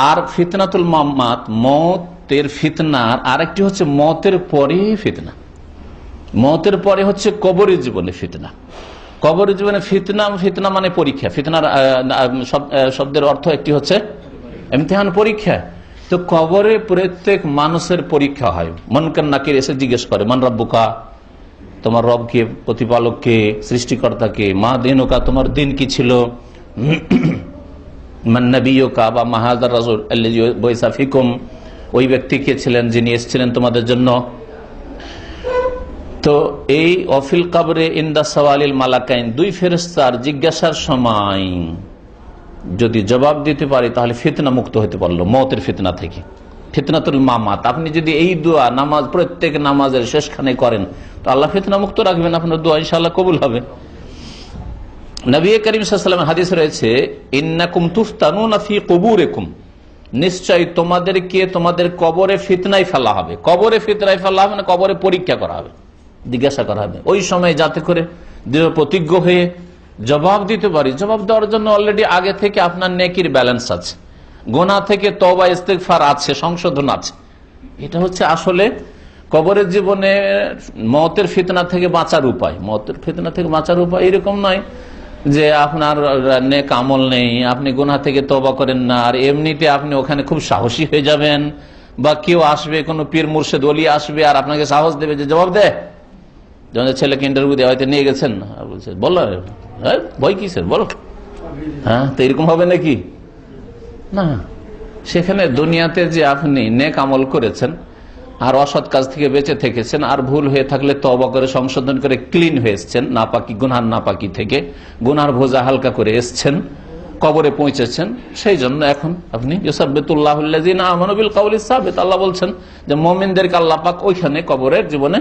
আর ফিতনাতুল মামাত মতের ফিতনার আরেকটি হচ্ছে মতের পরে ফিতনা। মতের পরে হচ্ছে কবরের জীবনে ফিতনা। কবরের জীবনে ফিতনা মানে পরীক্ষা। ফিতনার শব্দের অর্থ একটি হচ্ছে ইমতিহান, পরীক্ষা। তো কবরে প্রত্যেক মানুষের পরীক্ষা হয়। মুনকার নাকির এসে জিজ্ঞেস করে, মান রাব্বুকা, তোমার রব কে, প্রতিপালক কে, সৃষ্টিকর্তা কে, মা দিনুকা, তোমার দিন কি ছিল, মান নবিয়ুকা বা মাহাজার রাসূল আল্লাযী বুইসা ফিকুম, ওই ব্যক্তি কে ছিলেন যিনি এসেছিলেন তোমাদের জন্য। তো এই অফিল কবরে ইনদা সাওয়ালিল মালাকাইন, দুই ফেরেশতার জিজ্ঞাসার সময় যদি জবাব দিতে পারি, তাহলে ফিতনা মুক্ত হতে পারলো মতের ফিতনা থেকে। ফিতনাতুল মামাত, আপনি যদি এই দোয়া নামাজ প্রত্যেক নামাজের শেষখানে করেন, তো আল্লাহ ফিতনা মুক্ত রাখবেন, আপনার দোয়া ইনশাআল্লাহ কবুল হবে। নবী করিম সাল্লাল্লাহু আলাইহি ওয়াসাল্লামের হাদিস রয়েছে, ইন্নাকুম তুফতানুনা ফি কুবুরিকুম, নিশ্চয়ই তোমাদেরকে তোমাদের কবরে ফিতনায় ফেলা হবে। কবরে ফিতনায় ফেলা হবে না, কবরে পরীক্ষা করা হবে, জিজ্ঞাসা করা হবে। ওই সময় যাতে করে দৃঢ় প্রতিজ্ঞ হয়ে জবাব দিতে পারি। জবাব দেওয়ার জন্য অলরেডি আগে থেকে আপনার নেকির ব্যালেন্স আছে, গুনাহ থেকে তওবা ইস্তেগফার আছে, সংশোধন আছে। এটা হচ্ছে আসলে কবরের জীবনে মতের ফিতনা থেকে বাঁচার উপায়। মতের ফিতনা থেকে বাঁচার উপায় এরকম নয় যে আপনার নেক আমল নেই, আপনি গুনাহ থেকে তওবা করেন না, আর এমনিতে আপনি ওখানে খুব সাহসী হয়ে যাবেন, বা কেউ আসবে, কোনো পীর মুর্শিদ ওলি আসবে আর আপনাকে সাহস দেবে যে জবাব দে। যেমন ছেলেকে ইন্টারভিউ দেওয়া হয়তো নিয়ে গেছেন, বলছে বলো ভয় কিসের, বলো। হ্যাঁ, তো এরকম হবে নাকি? না, সেখানে দুনিয়াতে যে আপনি নেক আমল করেছেন আর অসৎ কাজ থেকে বেঁচে থেকেছেন, আর ভুল হয়ে থাকলে তওবা করে সংশোধন করে ক্লিন হয়ে এসছেন নাপাকি, গুনহার নাপাকি থেকে গুনহার বোঝা হালকা করে এসছেন, কবরে পৌঁছেছেন, সেই জন্য এখন আপনি ইউসাব্বিতুল্লাহুল্লাযিনা আমানু বিল কাউলিস সাবিত, আল্লাহ বলছেন যে মুমিনদেরকে আল্লাহ পাক ওইখানে কবরের জীবনে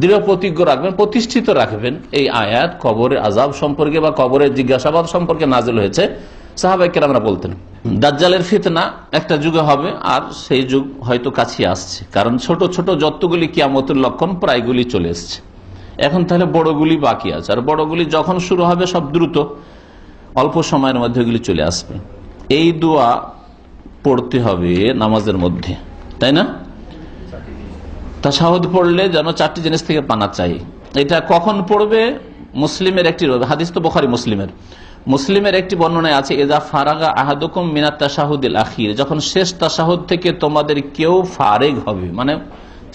দৃঢ় প্রতিজ্ঞ রাখবেন, প্রতিষ্ঠিত রাখবেন। এই আয়াত কবরের আযাব সম্পর্কে বা কবরের জিজ্ঞাসাবাদ সম্পর্কে নাযিল হয়েছে। সাহাবায়ে কেরামরা বলতেন দাজ্জালের ফিতনা একটা যুগে হবে, আর সেই যুগ হয়তো কাছে আসছে, কারণ ছোট ছোট যতগুলি কিয়ামতের লক্ষণ প্রায়গুলি চলে এসছে। এখন তাহলে বড়গুলি বাকি আছে, আর বড়গুলি যখন শুরু হবে সব দ্রুত অল্প সময়ের মধ্যে এগুলি চলে আসবে। এই দোয়া পড়তে হবে নামাজের মধ্যে, তাই না? তাশাহুদ পড়লে যেন চারটি জিনিস থেকে পানা চাই। এটা কখন পড়বে? মুসলিমের একটি হাদিস, তো বুখারী মুসলিমের একটি বর্ণনায় আছে ইযা ফারাগা আহাদুকুম মিনাত তাশাহুদিল আখির, যখন শেষ তাশাহুদ থেকে তোমাদের কেউ ফারেগ হবে, মানে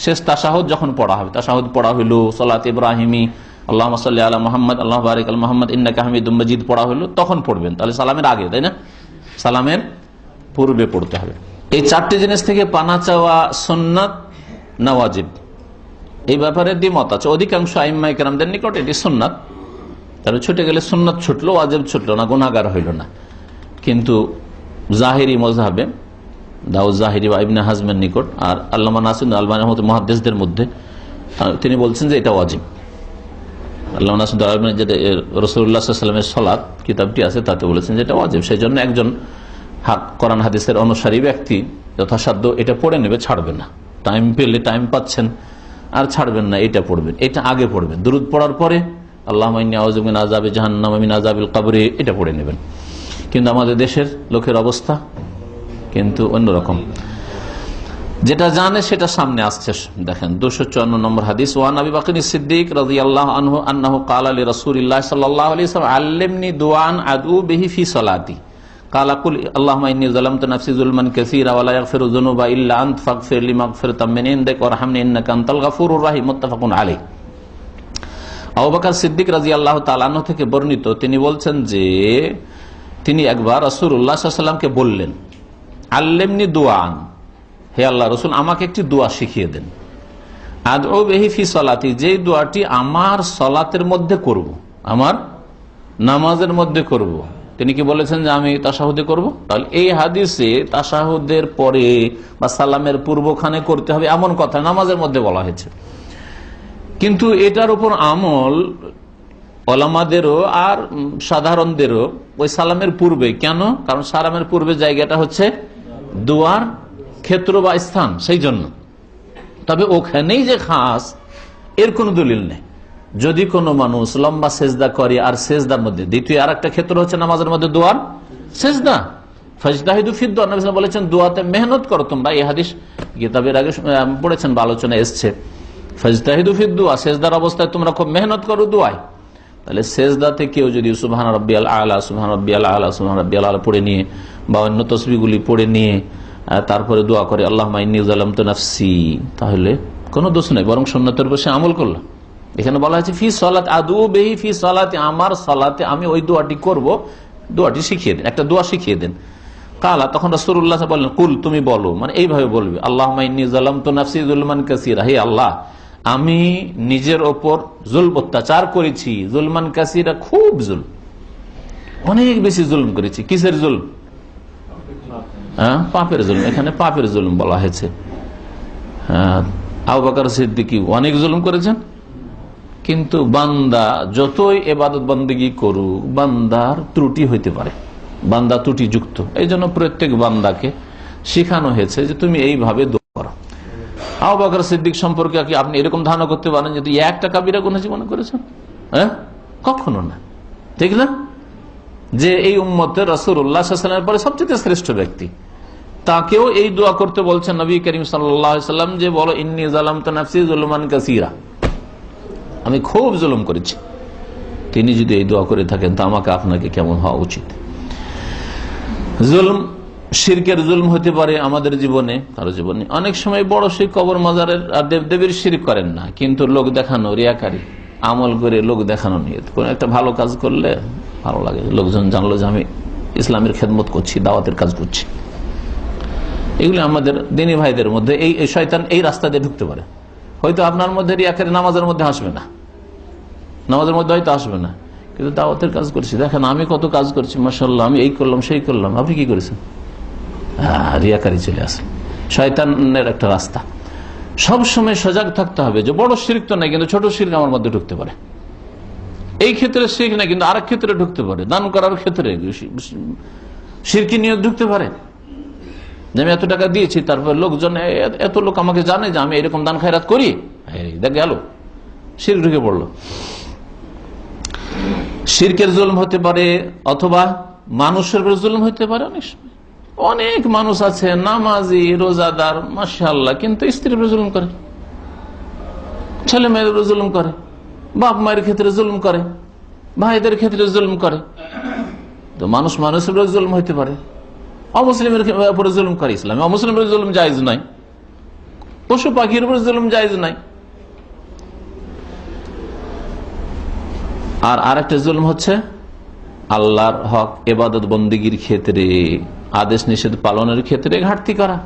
শেষ তাশাহুদ যখন পড়া হবে, তাশাহুদ পড়া হলো, সালাত ইব্রাহিমি আল্লাহুম্মা সাল্লি আলা মুহাম্মদ আল্লাহুম্মা বারিক আলা মুহাম্মদ ইন্নাকা হামিদুম মাজিদ পড়া হলো, তখন পড়বেন। তাহলে সালামের আগে, তাই না? সালামের পূর্বে পড়তে হবে। এই চারটি জিনিস থেকে পানা চাওয়া সুন্নাত না ওয়াজিব, এই ব্যাপারে দ্বিমত আছে। অধিকাংশ আইম্মায়ে কেরামদের নিকট এটি সুন্নাত, তাহলে ছুটে গেলে সুন্নাত ছুটলো, ওয়াজিব ছুটলো না, গুনাহগার হইল না। কিন্তু জাহিরি মযহাবে দাউদ জাহিরি বা ইবনে হাজমের নিকট, আর আল্লামা নাসির আলবানী মতো মুহাদ্দিসদের মধ্যে তিনি বলছেন যে এটা ওয়াজিব। আল্লামা নাসির আলবানী যে রাসূলুল্লাহ সাল্লাল্লাহু আলাইহি ওয়াসাল্লামের সালাত কিতাবটি আছে তাতে বলেছেন যে এটা ওয়াজিব। সেই জন্য একজন কোরআন হাদিসের অনুসারী ব্যক্তি যথাসাধ্য এটা পড়ে নেবে, ছাড়বে না। টাইম পেলে, টাইম পাচ্ছেন আর ছাড়বেন না, এটা পড়বেন, এটা আগে পড়বেন। দুরূদ পড়ার পরে আল্লাহুম্মা ইন্নী আউযু বিকা মিন আযাবি জাহান্নাম ওয়া মিন আযাবিল কবর, এটা পড়ে নেবেন। কিন্তু আমাদের দেশের লোকের অবস্থা কিন্তু অন্যরকম, যেটা জানে সেটা সামনে আসছে। দেখেন 254 নম্বর হাদিস, ওয়ান আবি বকর সিদ্দিক রাদিয়াল্লাহু আনহু আন্নাহু ক্বালা লিরাসূলিল্লাহ সাল্লাল্লাহু আলাইহি ওয়াসাল্লাম আল্লিমনি দুআন আদউ বিহি ফি সালাতি ক্বালা কুল আল্লাহুম্মা ইন্নী যালামতু নাফসি যুলমান কাসীরা ওয়া লা ইয়াগফিরু যুনুবা ইল্লা আনতা ফাগফির লি মাগফিরাতাম মিন ইনদিক ওয়ারহামনি ইন্নাকা আনতাল গাফুরুর রহিম, মুত্তাফাকুন আলাইহি। আবু বকর সিদ্দিক রাদিয়াল্লাহু তাআলা আনহু থেকে বর্ণিত, তিনি বলছেন যে তিনি একবার রাসূলুল্লাহ সাল্লাল্লাহু আলাইহি ওয়াসাল্লামকে বললেন, আল্লিমনি দুআন, হে আল্লাহ রাসূল আমাকে একটি দোয়া শিখিয়ে দেন, আদউ বিহি ফি সালাতি, যে দোয়াটি আমার সালাতের মধ্যে করব, আমার নামাজের মধ্যে করব। তিনি কি বলেছেন যে আমি তাশাহুদে করব? তাহলে এই হাদিসে তাশাহুদের পরে বা সালামের পূর্বখানে করতে হবে এমন কথা নামাজের মধ্যে বলা হয়েছে। কিন্তু এটার উপর আমল ওলামাদেরও আর সাধারণদেরও ওই সালামের পূর্বে। কেন? কারণ সালামের পূর্বে জায়গাটা হচ্ছে দোয়ার ক্ষেত্র বা স্থান, সেই জন্য। তবে ওখানেই যে খাস এর কোনো দলিল নেই। যদি কোনো মানুষ লম্বা সেজদা করে, আর সেজদার মধ্যে দ্বিতীয় আর একটা ক্ষেত্র হচ্ছে নামাজের মধ্যে দোয়ার সেজদা, ফাজতাহিদু ফিদ দুআ, নবী সাল্লাল্লাহু আলাইহি ওয়াসাল্লাম বলেছেন দোয়াতে মেহনত করো তোমরা। এই হাদিস কিতাবের আগে পড়েছেন বা আলোচনা এসছে, ফাজতাহিদু ফিদ দুআ, সেজদার অবস্থায় তোমরা খুব মেহনত করো দোয়ায়। তাহলে সেজদাতে কেউ যদি সুবহান রাব্বিয়াল আলা, সুবহান রাব্বিয়াল আলা, সুবহান রাব্বিয়াল আলা পড়ে নিয়ে বা অন্য তাসবিহগুলি পড়ে নিয়ে তারপরে দোয়া করে আল্লাহুম্মা ইন্নী যালামতু নাফসি, তাহলে কোনো দোষ নেই, বরং সুন্নাতের উপর সে আমল করল। এখানে বলা হয়েছে ফি সালাত আদউ বিহি ফি সালাতি, আমার সালাতে আমি ওই দোয়াটি করব, দোয়াটি শিখিয়ে দেন, একটা দোয়া শিখিয়ে দেন। কালা, তখন রাসূলুল্লাহ বললেন কুল, তুমি বলো, মানে এইভাবে বলবে আল্লাহুম্মা ইন্নী যালামতু নাফসি যুলমান কাসীরা, হে আল্লাহ আমি নিজের ওপর জুলম অত্যাচার করেছি, জুলমান কাসীরা, খুব জুলম, অনেক বেশি জুলম করেছি। কিসের জুলম? পাপের জুলম। এখানে পাপের জুলম বলা হয়েছে। আবু বকর সিদ্দিক অনেক জুলম করেছেন, কিন্তু বান্দা যতই ইবাদত বন্দেগী করুক বান্দার ত্রুটি হইতে পারে, বান্দা ত্রুটি যুক্ত। এই জন্য প্রত্যেক বান্দাকে শিখানো হয়েছে যে তুমি এইভাবে দোয়া করো। আবু বকর সিদ্দিক সম্পর্কে কি আপনি এরকম ধারণা করতে পারেন যে তুই একটা কাবিরা গুনাহ জীবনে করেছেন? কখনো না। ঠিক না? যে এই উম্মতের রাসূলুল্লাহ সাল্লাল্লাহু আলাইহি ওয়াসাল্লামের পরে সবচেয়ে শ্রেষ্ঠ ব্যক্তি, তাকেও এই দোয়া করতে বলছেন নবী করিম সাল্লাল্লাহু আলাইহি ওয়াসাল্লাম, যে বলো ইন্নী যালামতু নাফসি যুলমান কাসীরা, আমি খুব জুলুম করেছি। তিনি যদি এই দোয়া করে থাকেন তা আমাকে আপনাকে কেমন হওয়া উচিত? জুলম, শিরকের জুলম হতে পারে আমাদের জীবনে, কারো জীবনে। অনেক সময় বড় সেই কবর মাজারের আর দেবদেবীর শিরক করেন না, কিন্তু লোক দেখানো, রিয়াকারী আমল করে লোক দেখানো নিয়ে কোন একটা ভালো কাজ করলে ভালো লাগে, লোকজন জানলো যে আমি ইসলামের খেদমত করছি, দাওয়াতের কাজ করছি। এগুলি আমাদের দিনী ভাইদের মধ্যে এই শয়তান এই রাস্তা দিয়ে ঢুকতে পারে। হয়তো আপনার মধ্যে রিয়াকারি নামাজের মধ্যে আসবে না, নামাজের মধ্যে হয়তো আসবে না, কিন্তু দাওয়াতের কাজ করছি, দেখেন আমি কত কাজ করছি, মাশাআল্লাহ, আমি এই করলাম সেই করলাম, আপনি কি করেছেন? রিয়াকারি চলে আসে, শয়তানের একটা রাস্তা। সবসময় সজাগ থাকতে হবে যে বড় শিরক তো নাই, কিন্তু ছোট শিরক আমার মধ্যে ঢুকতে পারে। এই ক্ষেত্রে শিরক নাই, কিন্তু আরেক ক্ষেত্রে ঢুকতে পারে। দান করার ক্ষেত্রে শিরকি নিয়োগ ঢুকতে পারে, যে আমি এত টাকা দিয়েছি, তারপর লোকজন, এত লোক আমাকে জানে যে আমি এরকম দান খায়রাত করি, দেখ গেল শিরক ঢুকে পড়লো। শিরকের জুলম হতে পারে, অথবা মানুষের উপর জুলম হতে পারে। অনেক সময় অনেক মানুষ আছে নামাজি রোজাদার মাশাআল্লাহ, কিন্তু স্ত্রীর উপর জুলম করে, ছেলে মেয়ের উপর জুলম করে, বাপ মায়ের ক্ষেত্রে জুলম করে, ভাইদের ক্ষেত্রে জুলম করে। তো মানুষ মানুষের উপর জুলম হতে পারে, অমুসলিমের উপরে জুলম করে। ইসলামে অমুসলিমের জুলম জায়েজ নাই, পশু পাখির উপর জুলম জায়েজ নাই। আর আরেকটা জুলম হচ্ছে আল্লাহর হক ইবাদত বন্দেগীর ক্ষেত্রে, আদেশ নিষেধ পালনের ক্ষেত্রে ঘাটতি করা,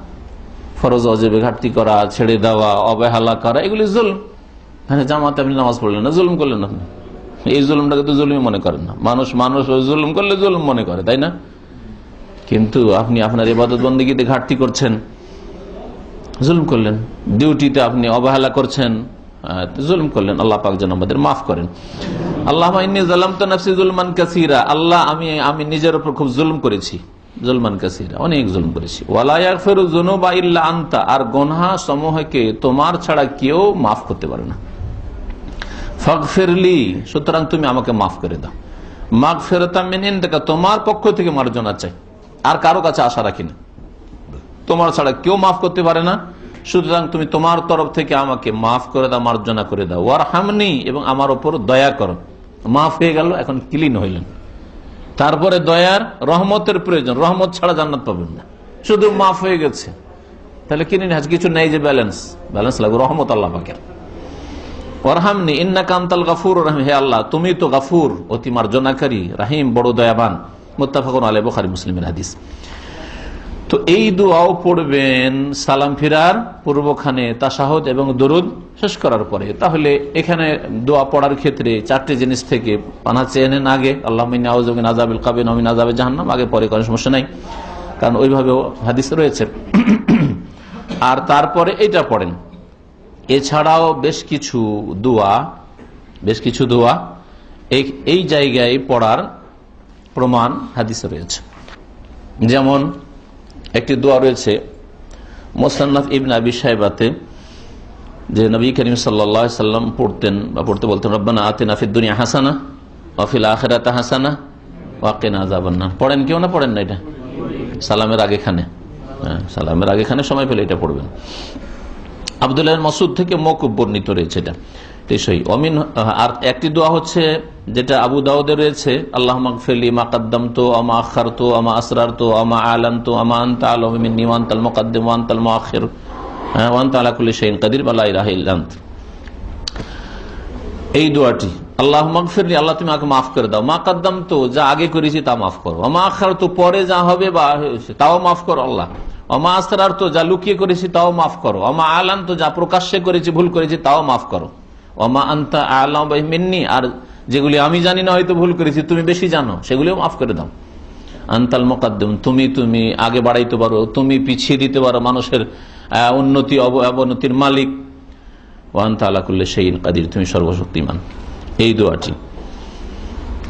ফরজ ওয়াজিবে ঘাটতি করা, ছেড়ে দেওয়া, অবহেলা করা, এগুলি জুলম। হ্যাঁ, জামাতে আপনি নামাজ পড়লেন না, জুলম করলেন আপনি, এই জুলমটাকে তো জুলমই মনে করেন না। মানুষ জুলম করলে জুলম মনে করে, তাই না? কিন্তু আপনি আপনার ইবাদত বন্দেগীতে ঘাটতি করছেন, জুলম করলেন। ডিউটিতে আপনি অবহেলা করছেন, জুলম করলেন। আল্লাহ পাক যেন আমাদের মাফ করেন। আল্লাহুম্মা ইন্নী যালামতু নাফসি যুলমান কাসীরা, আল্লাহ আমি নিজের উপর খুব জুলম করেছি, যুলমান কাসীরা, অনেক জুলম করেছি। ওয়ালা ইয়াগফিরু যুনুবা ইল্লা আনতা, আর গুনাহ সমূহকে তোমার ছাড়া কেউ মাফ করতে পারে না। ফাগফিরলি, সুতরাং তুমি আমাকে মাফ করে দাও। মাগফিরাতাম মিন ইনদিকা, তোমার পক্ষ থেকে মার্জনা চাই, আর কারো কাছে আশা রাখি না, তোমার ছাড়া কেউ মাফ করতে পারে না, সুতরাং তুমি তোমার তরফ থেকে আমাকে মাফ করে দাও, মার্জনা করে দাও। ওয়ারহামনি, এবং আমার উপর দয়া করো। মাফ হয়ে গেল, এখন ক্লিন হইলেন। তারপরে দয়ার রহমতের প্রয়োজন, রহমত ছাড়া জান্নাত পাবেন না, শুধু মাফ হয়ে গেছে, তাহলে ক্লিন আছে, কিছু নেই যে ব্যালেন্স লাগবে, রহমত আল্লাহ পাকের। ওয়ারহামনি ইন্নাকা আনতাল গাফুরুর রহিম, হে আল্লাহ তুমি তো গাফুর, অতি মার্জনাকারী, রাহিম বড় দয়াবান। মুত্তাফাকুন আলাইহি, বুখারী মুসলিমের হাদিস। তো এই দোয়াও পড়বেন সালাম ফিরার পূর্বখানে, তাশাহুদ এবং দরুদ শেষ করার পরে। তাহলে এখানে দোয়া পড়ার ক্ষেত্রে চারটি জিনিস থেকে পানা চেয়ে নেন আগে, আল্লাহুম্মা ইন্নী আউযু বিকা মিন আযাবিল কবর ওয়া মিন আযাবি জাহান্নাম, আগে পরে কোনো সমস্যা নাই, কারণ ওইভাবেও হাদিসে রয়েছে। আর তারপরে এটা পড়েন। এছাড়াও বেশ কিছু দোয়া এই জায়গায় পড়ার প্রমাণ হাদিসে রয়েছে। যেমন একটি দোয়া রয়েছে মুসনাদ ইবনে আবি শাইবাতে, যে নবী করিম সাল্লাল্লাহু আলাইহি সাল্লাম পড়তেন বা পড়তে বলতেন, রব্বানা আতিনা ফিদ দুনিয়া হাসানা ওয়া ফিল আখিরাতি হাসানা ওয়া কিনা আযাবান্নার। পড়েন কেউ না? পড়েন না? এটা সালামের আগেখানে, সালামের আগেখানে সময় পেলে এটা পড়বেন। আব্দুল্লাহ মাসউদ থেকে মওকুফ বর্ণিত রয়েছে এটা, সেই অমিন। আর একটি দোয়া হচ্ছে যেটা আবু দাউদে রয়েছে, আল্লাহুম্মা গফিরলি মা কাদ্দামতু ওয়া মা আখারতু ওয়া মা আসরারতু ওয়া মা আলানতু ওয়া মা আনতা আ'লামু মিন্নী ওয়া আনতাল মুকাদ্দিম ওয়া আনতাল মুআখির ওয়া আনতা আলা কুল্লি শাইইন কাদির ওয়া লা ইলাহা ইল্লা আনতা। এই দোয়াটি, আল্লাহুম্মা গফিরলি, আল্লাহ তুমি আমাকে মাফ করে দাও, মা কাদ্দামতু, যা আগে করেছি তা মাফ করো, ওয়া মা আখারতু, পরে যা হবে বা তাও মাফ করো আল্লাহ, ওয়া মা আসরারতু, যা লুকিয়ে করেছি তাও মাফ করো, ওয়া মা আলানতু, যা প্রকাশ্যে করেছি ভুল করেছি তাও মাফ করো, ওয়া মা আনতা আ'লামু মিন্নী, আর যেগুলি আমি জানি না হয়তো ভুল করেছি তুমি বেশি জানো, সেগুলিও মাফ করে দাও। আনতাল মুকাদ্দিম, তুমি আগে বাড়াইতে পারো, তুমি পিছিয়ে দিতে পারো, মানুষের উন্নতি অবনতির মালিক। ওয়া আনতা আলা কুল্লি শাইইন কাদির, তুমি সর্বশক্তিমান। এই দোয়াটি।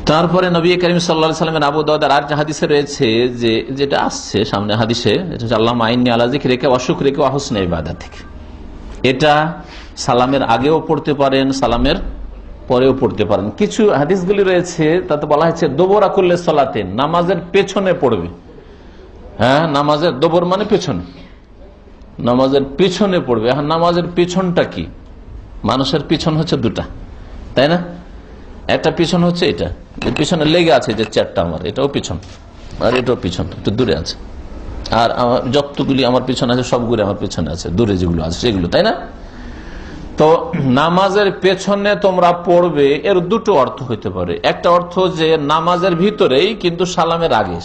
তারপরে নবী করিম সাল্লাল্লাহু আলাইহি সাল্লামের আবু দাউদের আর হাদিসে রয়েছে, যে যেটা আসছে সামনে হাদিসে, এটা হচ্ছে আল্লাহুম্মা আইন্নী আলা যিকরিকা ওয়া শুকরিকা ওয়া হুসনি ইবাদাতিক। এটা সালামের আগেও পড়তে পারেন, সালামের পরেও পড়তে পারেন। কিছু হাদিসগুলি রয়েছে তাতে বলা হয়েছে দোবরা কুল্লি সালাতিন, নামাজের পেছনে পড়বে। হ্যাঁ, নামাজের দোবর মানে পেছনে, নামাজের পেছনে পড়বে। হ্যাঁ, নামাজের পেছনটা কি? মানুষের পিছন হচ্ছে দুটা, তাই না? একটা পিছন হচ্ছে এটা, পিছনে লেগে আছে যে চেয়ারটা আমার, এটাও পিছন, আর এটাও পিছন, একটু দূরে আছে। আর আমার যতগুলি আমার পিছনে আছে সবগুলি আমার পিছনে আছে, দূরে যেগুলো আছে সেগুলো, তাই না? তো নামাজের পেছনে তোমরা পড়বে, এর দুটো অর্থ হইতে পারে। একটা অর্থ যে নামাজের ভিতরেই, কিন্তু সালামের আগে,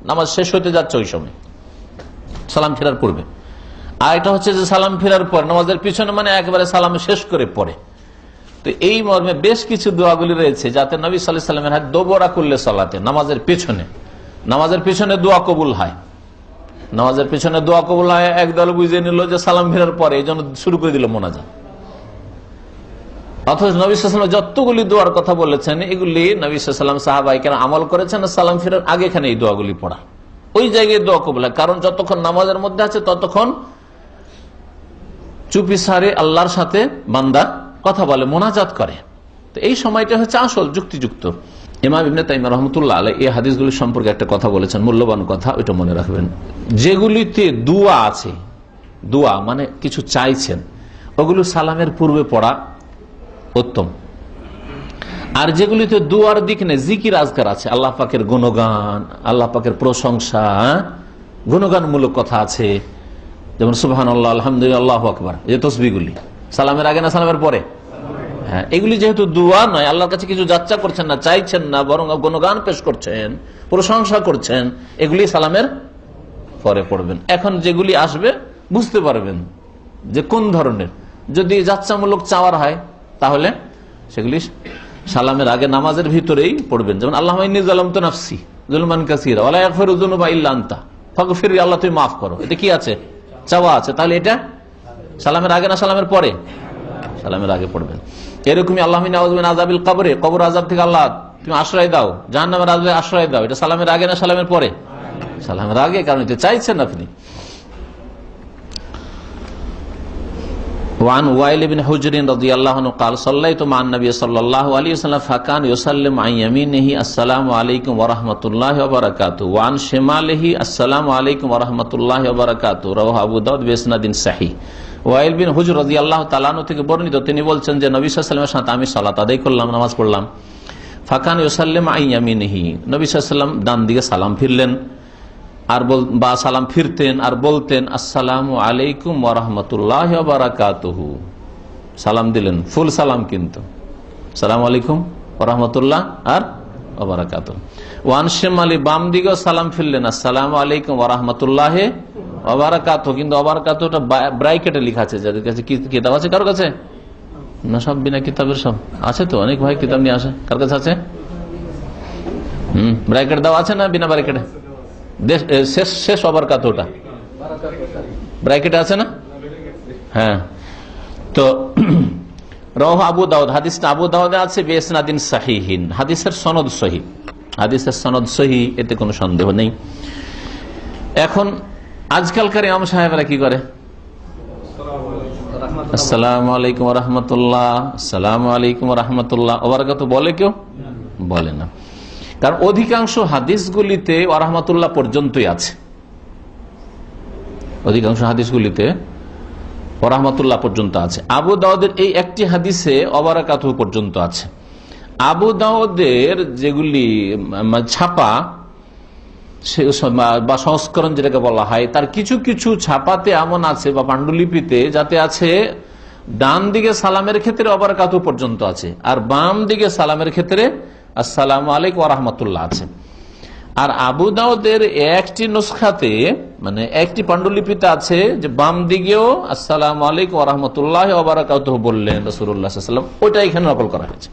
নামাজ শেষ হতে যাচ্ছে ওই সময়, সালাম ফেরার পূর্বে। আর এটা হচ্ছে যে সালাম ফেরার পর নামাজের পিছনে, মানে একেবারে সালাম শেষ করে পড়ে। তো এই মর্মে বেশ কিছু দোয়াগুলি রয়েছে যাতে নবী সাল্লাল্লাহু আলাইহি ওয়াসাল্লামের হাত দোবরা করলে সালাতে, নামাজের পিছনে দোয়া কবুল হয়। নামাজের পিছনে দোয়া কবুল হয়, একদল বুঝে নিল যে সালাম ফেরার পরে, এই জন্য শুরু করে দিল মোনাজাত। অথচ নবী সাল্লাল্লাহু আলাইহি ওয়াসাল্লাম যতগুলি দোয়ার কথা বলেছেন এগুলি নবী সাল্লাল্লাহু আলাইহি ওয়াসাল্লাম সাহাবায়ে কেরাম আমল করেছেন। সালাম ফেরার আগে এখানে এই দোয়াগুলি পড়া, ওই জায়গায় দোয়া কবুল হয়। কারণ যতক্ষণ নামাজের মধ্যে আছে ততক্ষণ চুপি সারে আল্লাহর সাথে বান্দা কথা বলে, মোনাজাত করে। তো এই সময়টা হচ্ছে আসল যুক্তিযুক্ত। ইমাম ইবনে তাইমিয়া রাহমাতুল্লাহ আলাইহি এই হাদিসগুলি সম্পর্কে একটা কথা বলেছেন, মূল্যবান কথা, ওইটা মনে রাখবেন। যেগুলিতে দোয়া আছে, দোয়া মানে কিছু চাইছেন, ওগুলো সালামের পূর্বে পড়া উত্তম। আর যেগুলিতে দোয়ার দিক নেই, জিকির আজকার আছে, আল্লাহ পাকের গুণগান, আল্লাহ পাকের প্রশংসা, গুণগানমূলক কথা আছে, যেমন সুবহানাল্লাহ, আলহামদুলিল্লাহ, আল্লাহু আকবার, এই তসবিহগুলি সালামের আগে না সালামের পরে? হ্যাঁ, এগুলি যেহেতু দোয়া নয়, আল্লাহর কাছে কিছু যাচ্চা করছেন না, চাইছেন না, বরং গুণগান পেশ করছেন, প্রশংসা করছেন, এগুলি সালামের পরে পড়বেন। এখন যেগুলি আসবে বুঝতে পারবেন যে কোন ধরনের। যদি যাচ্চামূলক চাওয়ার হয় তাহলে সেগুলি সালামের আগে নামাজের ভিতরেই পড়বেন। যেমন আল্লাহুম্মা ইন্নী যালামতু নাফসি যুলমান কাসীরা ওয়া লা ইয়াগফিরু যুনুবা ইল্লা আনতা ফাগফির, আল্লাহ তুমি মাফ করো, এটা কি আছে? চাওয়া আছে। তাহলে এটা সালামের আগে না সালামের পরে? সালামের আগে পড়বেন। এরকমই আল্লাহুম্মা ইন্নী আউযু মিন আযাবিল কবরে, কবর আযাব থেকে আল্লাহ তুমি আশ্রয় দাও, জাহান্নামের আযাবে আশ্রয় দাও, এটা সালামের আগে না সালামের পরে? সালামের আগে, কারণ এটা চাইছেন আপনি। وعن وائل بن حجر رضي الله عنه قال صليت مع النبي صلى الله عليه وسلم فكان يسلم عن يمينه السلام عليكم ورحمة الله وبركاته وعن شماله السلام عليكم ورحمة الله وبركاته رواه আবু দাউদ বিসনাদ সহিহ। ওয়াইল বিন হুজর রাদিয়াল্লাহু তাআলা আনহু থেকে বর্ণিত, তিনি বলছেন যে নবী সাল্লাল্লাহু আলাইহি ওয়াসাল্লামের সাথে আমি সালাত আদায় করলাম, নামাজ পড়লাম। ফাকান ইউসাল্লিম আন ইয়ামিনিহি, নবী সাল্লাল্লাহু আলাইহি ওয়াসাল্লাম ডান দিকে সালাম ফিরলেন, আর বা সালাম ফিরতেন আর বলতেন আসসালামু আলাইকুম ওয়া রাহমাতুল্লাহি ওয়া বারাকাতুহু, সালাম দিলেন ফুল সালাম, কিন্তু সালাম আলাইকুম ওয়া রাহমাতুল্লাহ আর ওয়া বারাকাতুহু। ওয়ান শিমালি, বাম দিকেও সালাম ফিরলেন আসসালামু আলাইকুম ওয়া রাহমাতুল্লাহি ওয়া বারাকাতুহু, কিন্তু ওয়া বারাকাতুহুটা ব্র্যাকেটে লেখা আছে। যাদের কাছে কিতাব আছে, কারোর কাছে না? সব বিনা কিতাবের সব আছে তো, অনেক ভাই কিতাব নিয়ে আসে, কার কাছে আছে? ব্র্যাকেট দেওয়া আছে না বিনা ব্র্যাকেটে? শেষ অবরকাতটা ব্র্যাকেটে আছে না? হ্যাঁ। তো রাওয়াহু আবু দাউদ, হাদিসটা আবু দাউদে আছে বিসনাদিন সহিহিন, হাদিসের সনদ সহিহ, হাদিসের সনদ সহিহ, এতে কোনো সন্দেহ নেই। এখন আজকালকার ইমাম সাহেবরা কি করে? আসসালামু আলাইকুম ওয়া রাহমাতুল্লাহ, আসসালামু আলাইকুম ওয়া রাহমাতুল্লাহ ওয়া বারাকাতুহু বলে কেউ? বলে না। কারণ অধিকাংশ হাদিসগুলিতে ওয়া রাহমাতুল্লাহ পর্যন্তই আছে, অধিকাংশ হাদিসগুলিতে ওয়া রাহমাতুল্লাহ পর্যন্ত আছে। আবু দাউদের এই একটি হাদিসে ওয়া বারাকাতুহু পর্যন্ত আছে। আবু দাউদের যেগুলি ছাপা বা সংস্করণ যেটাকে বলা হয়, তার কিছু কিছু ছাপাতে এমন আছে বা পাণ্ডুলিপিতে যাতে আছে ডান দিকে সালামের ক্ষেত্রে ওয়া বারাকাতুহু পর্যন্ত আছে, আর বাম দিকে সালামের ক্ষেত্রে আসসালামু আলাইকুম ওয়া রাহমাতুল্লাহ আছে। আর আবু দাউদের একটি নুসখাতে, মানে একটি পাণ্ডুলিপিতে আছে যে বাম দিকেও আসসালামু আলাইকুম ওয়া রাহমাতুল্লাহি ওয়া বারাকাতুহু বললেন রাসূলুল্লাহ সাল্লাল্লাহু আলাইহি ওয়াসাল্লাম, ওইটা এখানে নকল করা হয়েছে।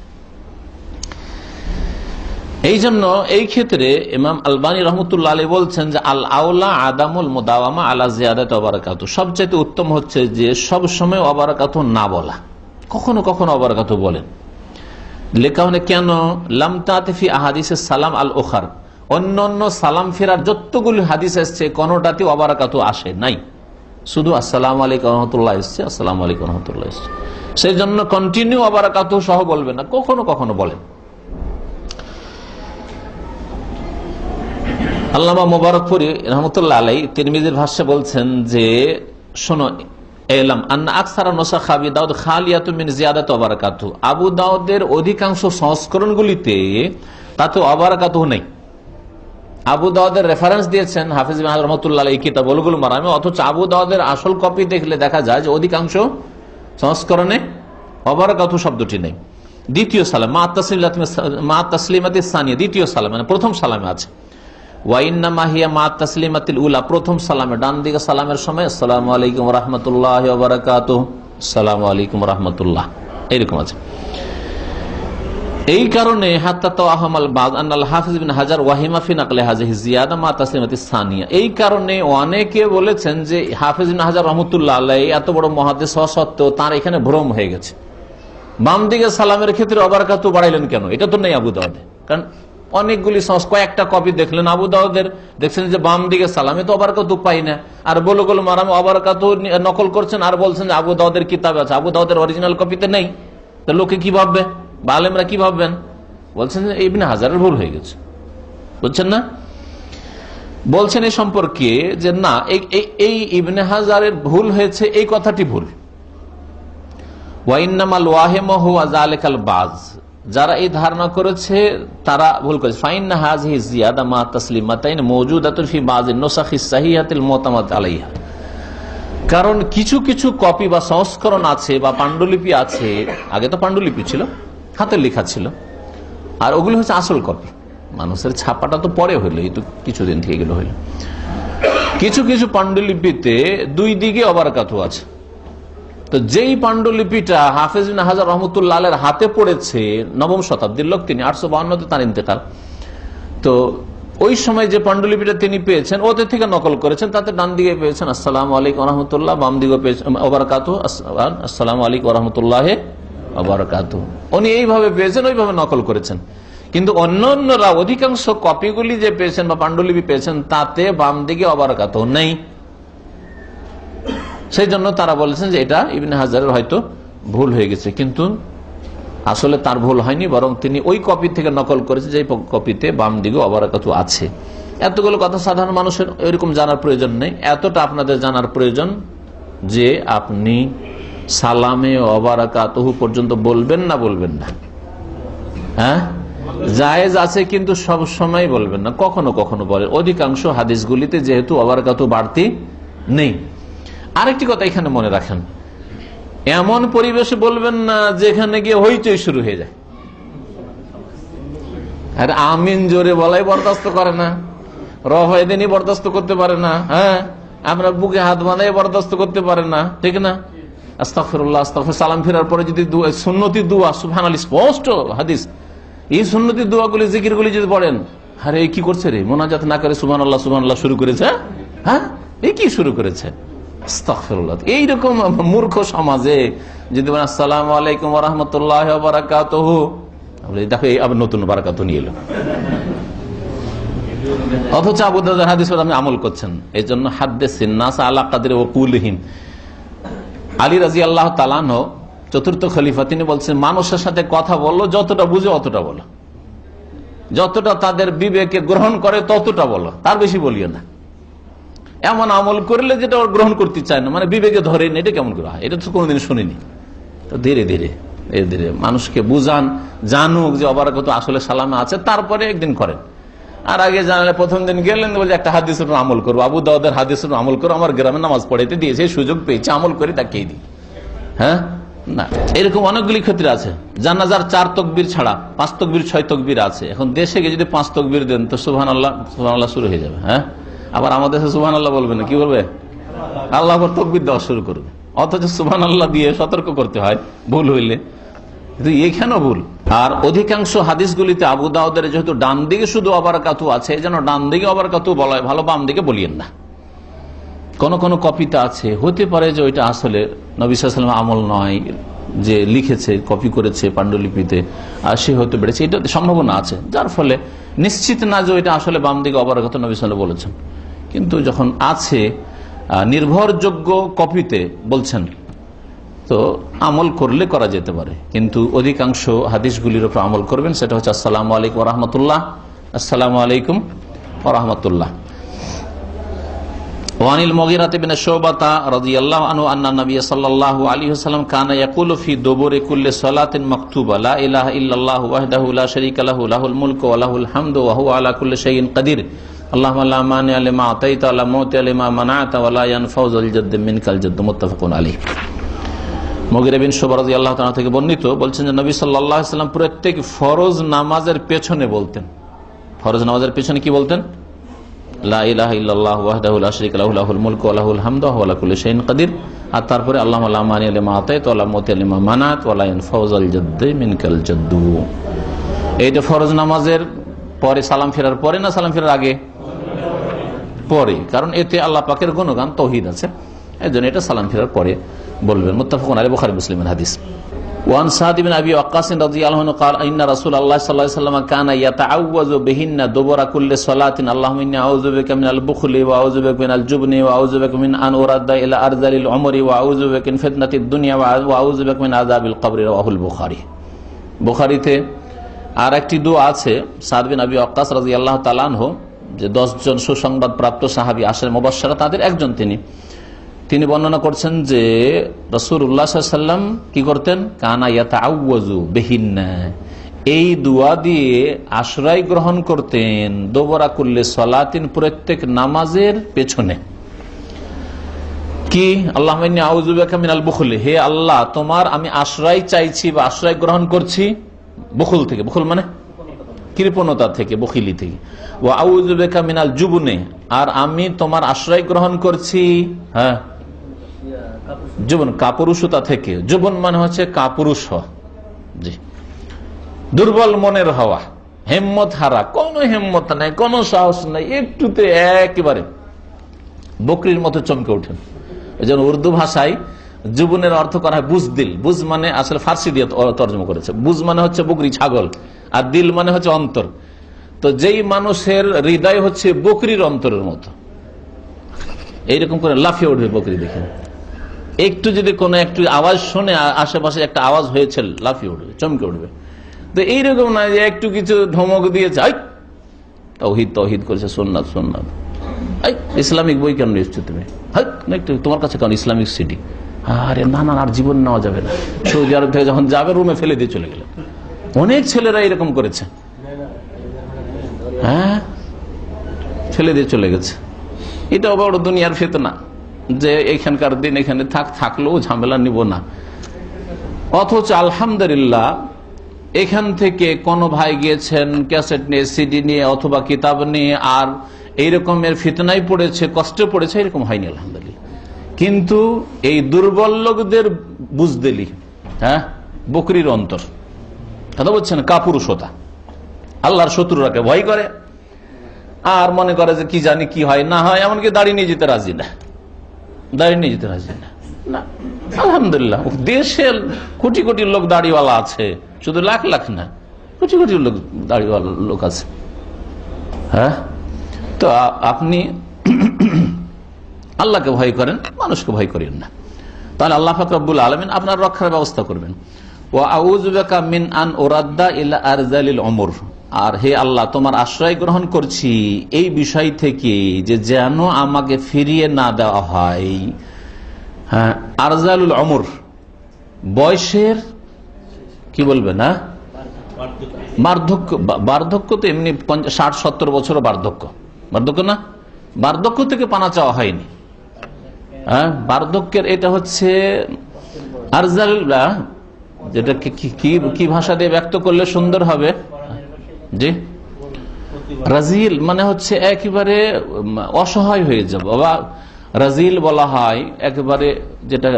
এই জন্য এই ক্ষেত্রে ইমাম আলবানী রাহমাতুল্লাহ আলাইহি বলছেন যে আল আউলা আদামুল মুদাওয়ামা আলা জিয়াদাতি ওয়া বারাকাতুহু, সবচেয়ে উত্তম হচ্ছে যে সব সময় ওয়া বারাকাতুহু না বলা, কখনো কখনো ওয়া বারাকাতুহু বলেন। লেখা হলে কেন? লাম তাতিফি আহাদিসে সালাম আল ওখার, অন্যান্য সালাম ফেরার যতগুলি হাদিস এসছে কোনটাতে ওয়া বারাকাতুহু আসে নাই, শুধু আসসালামু আলাইকুম ওয়া রাহমাতুল্লাহ এসছে, আসসালামু আলাইকুম ওয়া রাহমাতুল্লাহ এসছে। সেই জন্য কন্টিনিউ ওয়া বারাকাতুহু সহ বলবেন না, কখনো কখনো বলেন। আল্লামা মুবারকপুরী রাহমাতুল্লাহ আলাইহি তিরমিজির ভাষ্যে বলছেন যে শোনো, এলাম আন্না আকসারা নুসাখা আবি দাউদ খালিয়াতুম মিন জিয়াদাতি ওয়া বারাকাতুহু, আবু দাউদের অধিকাংশ সংস্করণগুলিতে তাতে ওয়া বারাকাতুহু নেই। আবু দাউদের রেফারেন্স দিয়েছেন হাফিজ ইবনে হাজার রাহমাতুল্লাহ আলাইহি কিতাব বুলুগুল মারামে, অথচ আবু দাউদের আসল কপি দেখলে দেখা যায় যে অধিকাংশ সংস্করণে ওয়া বারাকাতুহু শব্দটি নেই। দ্বিতীয় সালাম মা তাসলিমাতি সানিয়া, দ্বিতীয় সালাম মানে প্রথম সালামে আছে। ওয়াইন্নামা হিয়া মা তাসলিমাতিল উলা, প্রথম সালামে ডান দিকে সালামের সময় আসসালামু আলাইকুম ওয়া রাহমাতুল্লাহি ওয়া বারাকাতুহু, আসসালামু আলাইকুম ওয়া রাহমাতুল্লাহ, এরকম আছে। এই কারণে হাত্তা তাওয়াহামাল বাদ আন্নাল হাফিজ ইবনে হাজার ওয়াহিমা ফি নাকলি হাযিহি জিয়াদা মা তাসলিমাতিস সানিয়া, এই কারণে অনেকে বলেছেন যে হাফিজ ইবনে হাজার রাহমাতুল্লাহ আলাইহি এত বড় মুহাদ্দিস হওয়া সত্ত্বেও তার এখানে ভ্রম হয়ে গেছে। বাম দিকে সালামের ক্ষেত্রে ওয়াবারাকাতু বাড়াইলেন কেন, এটা তো নেই আবু দাউদে। কারণ অনেকগুলি কয়েকটা কপি দেখলেন আবু দাউদের, দেখছেন যে বাম দিকে সালামে তো ওয়াবারাকাতু পাই না, আর বুলুগুল মারামে ওয়াবারাকাতু নকল করছেন আর বলছেন যে আবু দাউদের কিতাবে আছে, আবু দাউদের অরিজিনাল কপিতে নেই। তো লোকে কি ভাববে, বা আলেমরা কি ভাববেন? বলছেন যে ইবনে হাজারের ভুল হয়ে গেছে, বুঝছেন না? বলছেন এই সম্পর্কে যে না, এই ইবনে হাজারের ভুল হয়েছে, এই কথাটি ভুল। ওয়াইন্নামাল ওয়াহিম হুয়া যালিকাল বাজ, যারা এই ধারণা করেছে তারা ভুল করেছে। ফাইন্না হাযিহি জিয়াদা মা তাসলিমাতাইন মাওজুদাতুন ফি বাযিন নুসাখিস সাহিহাতিল মুতামাদ আলাইহা, কারণ কিছু কিছু কপি বা সংস্করণ আছে বা পাণ্ডুলিপি আছে, আগে তো পাণ্ডুলিপি ছিল, হাতের লেখা ছিল, আর ওগুলো হচ্ছে আসল কপি। মানুষের ছাপাটা তো পরে হইলো, এই তো কিছুদিন থেকে গেল হইলো। কিছু কিছু পাণ্ডুলিপিতে দুই দিকে ওয়াবারাকাতু আছে। তো যেই পাণ্ডুলিপিটা হাফেজ ইবনে হাজার রহমতুল্লাহ আলাইহির হাতে পড়েছে, নবম শতাব্দীর লোক তিনি, 852-তে তার ইন্তেকাল। তো ওই সময় যে পাণ্ডুলিপিটা তিনি পেয়েছেন ওতে থেকে নকল করেছেন, তাতে ডান দিকে পেয়েছেন আসসালামু আলাইকুম ওয়া রাহমাতুল্লাহ, বাম দিকে পেয়েছেন ওয়া বারাকাতুহু আসসালামু আলাইকুম ওয়া রাহমাতুল্লাহি ওয়া বারাকাতুহু। উনি এইভাবে পেয়েছেন, ওইভাবে নকল করেছেন। কিন্তু অন্যরা অধিকাংশ কপিগুলি যে পেয়েছেন বা পাণ্ডুলিপি পেয়েছেন তাতে বাম দিকে ওয়া বারাকাতুহু নেই। সেই জন্য তারা বলেছেন যে এটা ইবনে হাজারের হয়তো ভুল হয়ে গেছে, কিন্তু আসলে তার ভুল হয়নি, বরং তিনি ওই কপি থেকে নকল করেছে যে কপিতে বাম দিকে ওয়া বারাকাতুহু আছে। এতগুলো কথা সাধারণ মানুষের এরকম জানার প্রয়োজন নেই, এতটা আপনাদের জানার প্রয়োজন যে আপনি সালামে ওয়া বারাকাতুহু পর্যন্ত বলবেন না, বলবেন না। হ্যাঁ, জায়েজ আছে কিন্তু সব সময় বলবেন না, কখনো কখনো বলেন। অধিকাংশ হাদিসগুলিতে যেহেতু ওয়া বারাকাতুহু বাড়তি নেই। আরেকটি কথা এখানে মনে রাখেন, এমন পরিবেশে বলবেন না যেখানে গিয়ে হইচই শুরু হয়ে যায়। আর আমিন জোরে বলাই বরদাস্ত করে না, রহদিনই বরদাস্ত করতে পারে না, হ্যাঁ, আমরা বুকে হাত বাঁধাই বরদাস্ত করতে পারে না, ঠিক না? আস্তাগফিরুল্লাহ আস্তাগফির, সালাম ফেরার পরে যদি সুন্নতি দোয়া, সুবহানাল্লাহ, স্পষ্ট হাদিস, এই সুন্নতি দোয়াগুলি জিকিরগুলি যদি পড়েন, আরে কি করছে রে, মোনাজাত না করে সুবহানাল্লাহ সুবহানাল্লাহ শুরু করেছে, হ্যাঁ, এই কি শুরু করেছে? আস্তাগফিরুল্লাহ। এইরকম মূর্খ সমাজে যদি বলেন আসসালামু আলাইকুম ওয়া রাহমাতুল্লাহি ওয়া বারাকাতুহু, দেখো এই আবার নতুন বারাকাতু নিয়ে এলো, অথচ আবু দাউদের হাদিস আপনি আমল করছেন। এই জন্য হাদ্দিসিন নাস আলা কাদরি ওয়াকুলহিম। আলী রাদিয়াল্লাহু তাআলা আনহু, চতুর্থ খলিফা, তিনি বলছেন মানুষের সাথে কথা বললো যতটা বুঝে অতটা বলো, যতটা তাদের বিবেকে গ্রহণ করে ততটা বলো, তার বেশি বলিও না। এমন আমল করলে যেটা ওর গ্রহণ করতে চায় না, মানে বিবেকে ধরে না, এটা কেমন করে হয়? এটা তো কোনোদিন শুনিনি। তো ধীরে ধীরে ধীরে মানুষকে বুঝান, জানুক যে ওয়া বারাকাতুহু আসলে সালামে আছে, তারপরে একদিন করেন। আর আগে জানালে প্রথম দিন গেলেন বলে একটা হাদিসের আমল করবো, আবু দাউদের হাদিসের আমল করবো, আমার গ্রামে নামাজ পড়াইতে দিয়েছে, সুযোগ পেয়েছে, আমল করে তাকেই দিই। হ্যাঁ, না, এরকম অনেকগুলি ক্ষেত্রে আছে। জানাজার 4 তাকবীর ছাড়া 5 তাকবীর 6 তাকবীর আছে। এখন দেশে গিয়ে যদি 5 তাকবীর দেন তো সুবহানাল্লাহ সুবহানাল্লাহ শুরু হয়ে যাবে। হ্যাঁ, আবার আমাদের দেশে সুবহানাল্লাহ বলবে না, কি বলবে? আল্লাহ আকবার তাকবীর দেওয়া শুরু করবে, অথচ সুবহানাল্লাহ দিয়ে সতর্ক করতে হয় ভুল হইলে, কিন্তু এখানেও ভুল। আর অধিকাংশ হাদিসগুলিতে আবু দাউদের যেহেতু ডান দিকে শুধু ওয়া বারাকাতুহু আছে, এই জন্য ডান দিকে ওয়া বারাকাতুহু বলা হয়, ভালো বাম দিকে বলিয়েন না। কোন কোন কপিতে আছে, হতে পারে যে ওইটা আসলে নবী সাল্লাল্লাহু আলাইহি ওয়াসাল্লাম আমল নয়, যে লিখেছে কপি করেছে পাণ্ডুলিপিতে, আর সে হতে পেরেছে, এটা সম্ভাবনা আছে, যার ফলে নিশ্চিত না যে ওইটা আসলে বাম দিকে ওয়া বারাকাতুহু নবী সাল্লাল্লাহু আলাইহি ওয়াসাল্লাম বলেছেন। কিন্তু যখন আছে নির্ভরযোগ্য কপিতে বলছেন, তো আমল করলে করা যেতে পারে। কিন্তু অধিকাংশ হাদিসগুলির উপর আমল করবেন, সেটা হচ্ছে আসসালামু আলাইকুম ওয়া রাহমাতুল্লাহ, আসসালামু আলাইকুম ওয়া রাহমাতুল্লাহ। ওয়ানিল মুগীরা ইবনে শুবাতা রাদিয়াল্লাহু আনহু আন্না নবী সাল্লাল্লাহু আলাইহি ওয়াসাল্লাম কানা ইয়াকুলু ফি দুবুরি কুল্লি সালাতিন মাকতুবা লা ইলাহা ইল্লাল্লাহু ওয়াহদাহু লা শারীকা লাহু লাহুল মুলকু ওয়া লাহুল হামদু ওয়া হুয়া আলা কুল্লি শাইইন কাদির আল্লাহুম্মা লা মানি'a লিমা আতাইতা ওয়া লা মু'তিয়া লিমা মানা'তা ওয়া লা ইয়ানফা'ু যাল জাদ্দি মিনকাল জাদ্দু, মুত্তাফাকুন আলাইহি। মুগীরা বিন শুবা রাদিয়াল্লাহু তাআলা থেকে বর্ণিত, বলছেন যে নবী সাল্লাল্লাহু আলাইহি ওয়াসাল্লাম প্রত্যেক ফরজ নামাজের পেছনে বলতেন, ফরজ নামাজের পেছনে কি বলতেন? লা ইলাহা ইল্লাল্লাহু ওয়াহদাহু লা শারীকা লাহু লাহুল মুলকু ওয়া লাহুল হামদু ওয়া হুয়া আলা কুল্লি শাইইন কাদির। আর তারপরে আল্লাহুম্মা লা মানি'a লিমা আতাইতা ওয়া লা মুতি'a লিমা মানা'ত ওয়া লা ইয়ানফা'ু যাল জাদ্দি মিনকাল জাদ্দু। এইটা ফরজ নামাজের পরে সালাম ফেরার পরে না সালাম ফেরার আগে? পরে, কারণ এতে আল্লাহ পাকের গুণগান তাওহীদ আছে, এজন্য এটা সালাম ফেরার পরে বলবেন। মুত্তাফাকুন আলাইহি, বুখারী মুসলিমের হাদিস। ওয়ান সাদ ইবনে আবি ওয়াক্কাস রাদিয়াল্লাহু আনহু قال ان رسول الله صلى الله عليه وسلم كان يتعوذ بهن دبر كل صلاه اللهم اني اعوذ بك من البخل واعوذ بك من الجبن واعوذ بك من ان ارد الى ارذل العمر واعوذ بك من فتنه الدنيا واعوذ بك من عذاب القبر رواه البخاري। বুখারীতে আর একটি দোয়া আছে সাদ বিন আবি ওয়াক্কাস রাদিয়াল্লাহু তাআলা আনহু, যে 10 জন সুসংবাদ প্রাপ্ত সাহাবী আশারে মুবাশশারা তাদের একজন তিনি বর্ণনা করছেন যে রাসূলুল্লাহ সাল্লাল্লাহু আলাইহি ওয়াসাল্লাম কি করতেন, কানা ইয়াতাআওয়াযু বিহিন্না, এই দোয়া দিয়ে আশ্রয় গ্রহণ করতেন দোবরা কুল্লি সালাতিন, প্রত্যেক নামাজের পেছনে। কি, আল্লাহুম্মা ইন্নী আউযু বিকা মিনাল বুখলি, হে আল্লাহ তোমার আমি আশ্রয় চাইছি বা আশ্রয় গ্রহণ করছি বুখল থেকে, বুখল মানে কৃপণতা থেকে, বখিলি থেকে। ওয়া আউযু বিকা মিনাল জুবনে, আর আমি তোমার আশ্রয় গ্রহণ করছি জুবন কাপুরুষতা থেকে। জুবন মানে হচ্ছে কাপুরুষ হওয়া, জি, দুর্বল মনের হওয়া, হিম্মত হারা, কোনো হিম্মত নাই, কোনো সাহস নাই, একটুতে একেবারে বকরির মতো চমকে ওঠেন। এই জন্য উর্দু ভাষায় জুবনের অর্থ করা হয় বুজদিল। বুজ মানে আসলে ফার্সি দিয়ে তর্জমা করেছে, বুজ মানে হচ্ছে বকরি, ছাগল, আর দিল মানে হচ্ছে অন্তর। তো যেই মানুষের হৃদয় হচ্ছে বকরির অন্তরের মতো, এইরকম করে লাফিয়ে উঠবে বকরি দেখে। একটু যদি কোনো একটু আওয়াজ শুনে, আশেপাশে একটা আওয়াজ হয়েছে, লাফিয়ে উঠবে, চমকে উঠবে। তো এইরকম না যে একটু কিছু ধমক দিয়েছে, তাওহীদ তাওহীদ করেছে, সুন্নাত সুন্নাত, ইসলামিক বই কেন নিচ্ছ তুমি, তোমার কাছে কেন ইসলামিক সিডি, আরে না না, আর জীবন নেওয়া যাবে না। সৌদি আরব থেকে যখন যাবে রুমে ফেলে দিয়ে চলে গেলেন। অনেক ছেলেরা এরকম করেছে, হ্যাঁ, ফেলে দিয়ে চলে গেছে। এটা বড় দুনিয়ার ফিতনা, যে এখানকার দিন এখানে থাকলেও ঝামেলা নিব না। অথচ আলহামদুলিল্লাহ এখান থেকে কোন ভাই গিয়েছেন ক্যাসেট নিয়ে, সিডি নিয়ে অথবা কিতাব নিয়ে, আর এইরকমের ফিতনায় পড়েছে, কষ্টে পড়েছে, এরকম হয়নি আলহামদুলিল্লাহ। কিন্তু এই দুর্বল লোকদের বুঝদেলি, হ্যাঁ, বকরির অন্তর, কথা বলছেন, কাপুরুষতা, আল্লাহর শত্রুরাকে ভয় করে, আর মনে করে যে কি জানি কি হয় না হয়, এমনকি দাড়ি নিয়ে যেতে রাজি না, দাড়ি নিয়ে যেতে রাজি না। আলহামদুলিল্লাহ দেশের কোটি কোটি লোক দাড়িওয়ালা আছে, শুধু লাখ লাখ না, কোটি কোটি লোক দাড়িওয়ালা লোক আছে। হ্যাঁ, তো আপনি আল্লাহকে ভয় করেন, মানুষকে ভয় করেন না, তাহলে আল্লাহ পাক রব্বুল আলামিন আপনার রক্ষার ব্যবস্থা করবেন। ওয়া আউযু বিকা মিন আন উরাদ্দা ইলা আরযালিল উমর, আর হে আল্লাহ তোমার আশ্রয় গ্রহণ করছি এই বিষয় থেকে যে যেন আমাকে ফিরিয়ে না দেওয়া হয়, হ্যাঁ, আরযালুল উমর, বয়সের কি বলবে না, বার্ধক্য। বার্ধক্য তো এমনি 60-70 বছর বার্ধক্য, বার্ধক্য না, বার্ধক্য থেকে পানা চাওয়া হয়নি। হ্যাঁ, বার্ধক্যের এটা হচ্ছে আরজাল, যেটা কি ভাষা দিয়ে ব্যক্ত করলে সুন্দর হবে, জি, রাজিল মানে হচ্ছে একেবারে অসহায় হয়ে যাবে, বা রাজিল বলা হয় একেবারে যেটা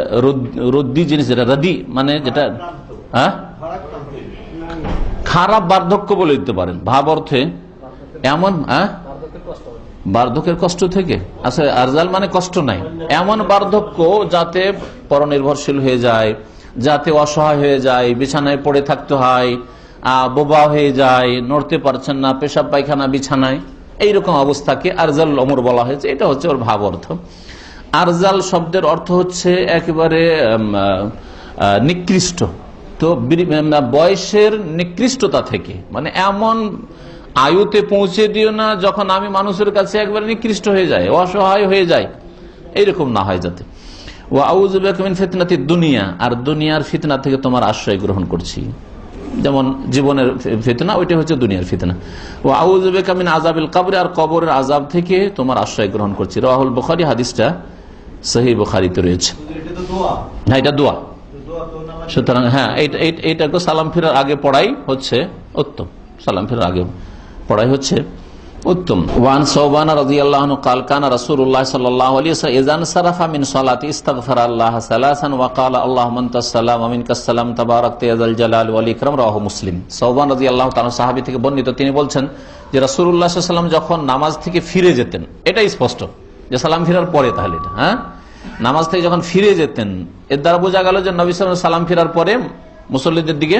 রদ্দি জিনিস, যেটা রাদি মানে যেটা, হ্যাঁ, খারাপ বার্ধক্য বলে দিতে পারেন ভাব অর্থে। এমন, হ্যাঁ, বার্ধক্যের কষ্ট থেকে, আসলে আরজাল মানে কষ্ট নাই, এমন বার্ধক্য যাতে পরনির্ভরশীল হয়ে যায়, যাতে অসহায় হয়ে যায়, বিছানায় পড়ে থাকতে হয়, বোবা হয়ে যায়, নড়তে পারছেন না, পেশাব পায়খানা বিছানায়, এইরকম অবস্থাকে আরজাল উমর বলা হয়েছে। এটা হচ্ছে ওর ভাব অর্থ। আরজাল শব্দের অর্থ হচ্ছে একেবারে নিকৃষ্ট। তো বয়সের নিকৃষ্টতা থেকে, মানে এমন আয়ুতে পৌঁছে দিও না যখন আমি মানুষের কাছে একবারে নিকৃষ্ট হয়ে যায়, অসহায় হয়ে যায়, এইরকম না হয় যাতে। ওয়া আউযু বিকা মিন ফিতনাতিদ দুনিয়া, আর দুনিয়ার ফিতনা থেকে তোমার আশ্রয় গ্রহণ করছি, যেমন জীবনের ফিতনা, ওইটা হচ্ছে দুনিয়ার ফিতনা। ওয়া আউযু বিকা মিন আযাবিল কবর, আর কবরের আযাব থেকে তোমার আশ্রয় গ্রহণ করছি। রাওয়াহুল বুখারী, হাদিসটা সহিহ বুখারীতে রয়েছে। হ্যাঁ, এটা দোয়া, সুতরাং হ্যাঁ, এইটাকে সালাম ফেরার আগে পড়াই হচ্ছে উত্তম, সালাম ফেরার আগে পড়াই হচ্ছে উত্তম। ওয়ান সাওবান রাদিয়াল্লাহু আনহু قال كان رسول الله صلى الله عليه وسلم اذا انصرف من صلاه استغفر الله ثلاثا وقال اللهم انت السلام ومنك السلام تباركت يا ذا الجلال والاكرام রাওয়াহু মুসলিম। সাওবান রাদিয়াল্লাহু তাআলা সাহাবী থেকে বর্ণিত, তিনি বলছেন যে রাসূলুল্লাহ সাল্লাল্লাহু আলাইহি ওয়াসাল্লাম যখন নামাজ থেকে ফিরে যেতেন, এটাই স্পষ্ট যে সালাম ফিরার পরে, তাহলে এটা নামাজ থেকে যখন ফিরে যেতেন, এর দ্বারা বোঝা গেল যে নবী সাল্লাল্লাহু আলাইহি ওয়াসাল্লাম সালাম ফিরার পরে মুসল্লিদের দিকে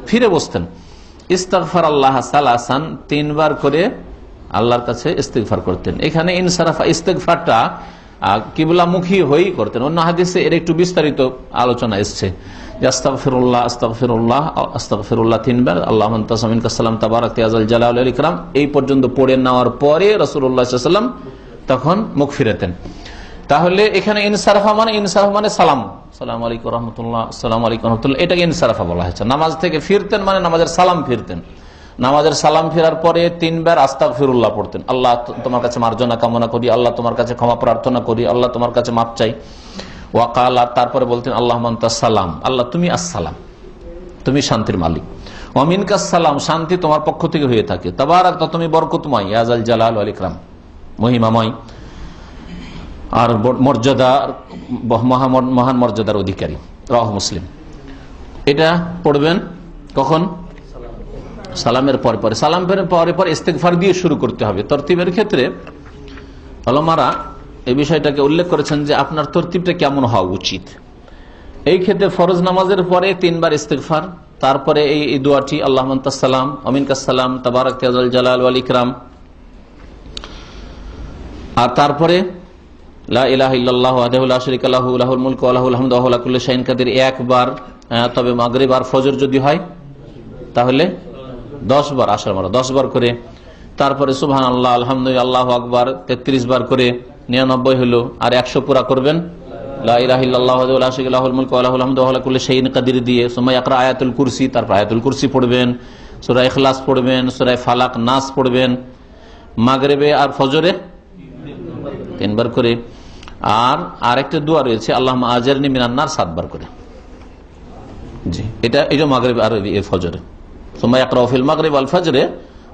ফিরে বসতেন। ইস্তাগফার আল্লাহ সালাসান, 3 বার করে আল্লাহর কাছে ইস্তিগফার করতেন। এখানে ইনসারাফা ইস্তিগফারটা কিবলামুখী হয়েই করতেন। অন্য হাদিসে এর একটু বিস্তারিত আলোচনা এসছে যে আস্তাগফিরুল্লাহ আস্তাগফিরুল্লাহ আস্তাগফিরুল্লাহ 3 বার, আল্লাহুম্মা আনতা সামিনকা সালাম তাবারাকতা ইয়া যাল জালালি ওয়াল ইকরাম, এই পর্যন্ত পড়ে নেওয়ার পরে রাসূলুল্লাহ সাল্লাল্লাহু আলাইহি ওয়াসাল্লাম তখন মুখ ফিরাতেন। তাহলে এখানে ইনসারাফা মানে সালাম, আসসালামু আলাইকুম রাহমাতুল্লাহ, আসসালামু আলাইকুম রাহমাতুল্লাহ, এটাকে ইনসারাফা বলা হয়েছে। নামাজ থেকে ফিরতেন মানে নামাজের সালাম ফিরতেন। নামাজের সালাম ফেরার পরে 3 বার আস্তাগফিরুল্লাহ পড়তেন। আল্লাহ তোমার কাছে মার্জনা কামনা করি, আল্লাহ তোমার কাছে ক্ষমা প্রার্থনা করি, আল্লাহ তোমার কাছে মাপ চাই। ওয়াকাল, আর তারপরে বলতেন আল্লাহুম্মা আনতাস সালাম, আল্লাহ তুমি আসসালাম, তুমি শান্তির মালিক। ওয়া মিনকাস সালাম, শান্তি তোমার পক্ষ থেকে হয়ে থাকে। তাবারাকতা, তুমি বরকতময়, ইয়া যাল জালাল ওয়াল ইকরাম, মহিমাময় আর মর্যাদা, মহান মর্যাদার অধিকারী। রাওয়াহু মুসলিম। এটা পড়বেন কখন? সালামের পরে পরে। সালাম পরে পরে ইস্তেগফার দিয়ে শুরু করতে হবে। তরতিবের ক্ষেত্রে উলামারা এই বিষয়টাকে উল্লেখ করেছেন যে আপনার তরতিবটা কেমন হওয়া উচিত। এই ক্ষেত্রে ফরজ নামাজের পরে 3 বার ইস্তেগফার, তারপরে এই দোয়াটি আল্লাহুম্মা আনতাস সালাম ওয়া মিনকাস সালাম তাবারাকতা ইয়া যাল জালাল ওয়াল ইকরাম, আর তারপরে লা ইলাহা ইল্লাল্লাহু ওয়াহদাহু লা শারীকা লাহু লাহুল মুলকু ওয়া লাহুল হামদু ওয়া হুয়া আলা কুল্লি শাইইন কাদির 1 বার। তবে মাগরিব আর ফজর যদি হয় তাহলে 10 বার, আশার মারা 10 বার করে। তারপরে সুবহানাল্লাহ, আলহামদুলিল্লাহ, আল্লাহু আকবার 33 বার করে, 99 হলো। আর 100 পুরা করবেন লা ইলাহা ইল্লাল্লাহু ওয়াহদাহু লা শারীকা লাহুল মুলকু ওয়া লাহুল হামদু ওয়া হুয়া আলা কুল্লি শাইইন কাদির দিয়ে। সুম্মা ইয়াকরা আয়াতুল কুরসি, তারপর আয়াতুল কুরসি পড়বেন, সূরা ইখলাস পড়বেন, সূরা ফালাক নাস পড়বেন। মাগরিবে আর ফজরে 3 বার করে। আর আরেকটা দোয়া রয়েছে আল্লাহুম্মা আজিরনি মিনান নার 7 বার করে। জি, এটা মাগরিব আর ফজরে। সুম্মা ইয়াকরাউ ফিল মাগরিব ওয়াল ফজরে,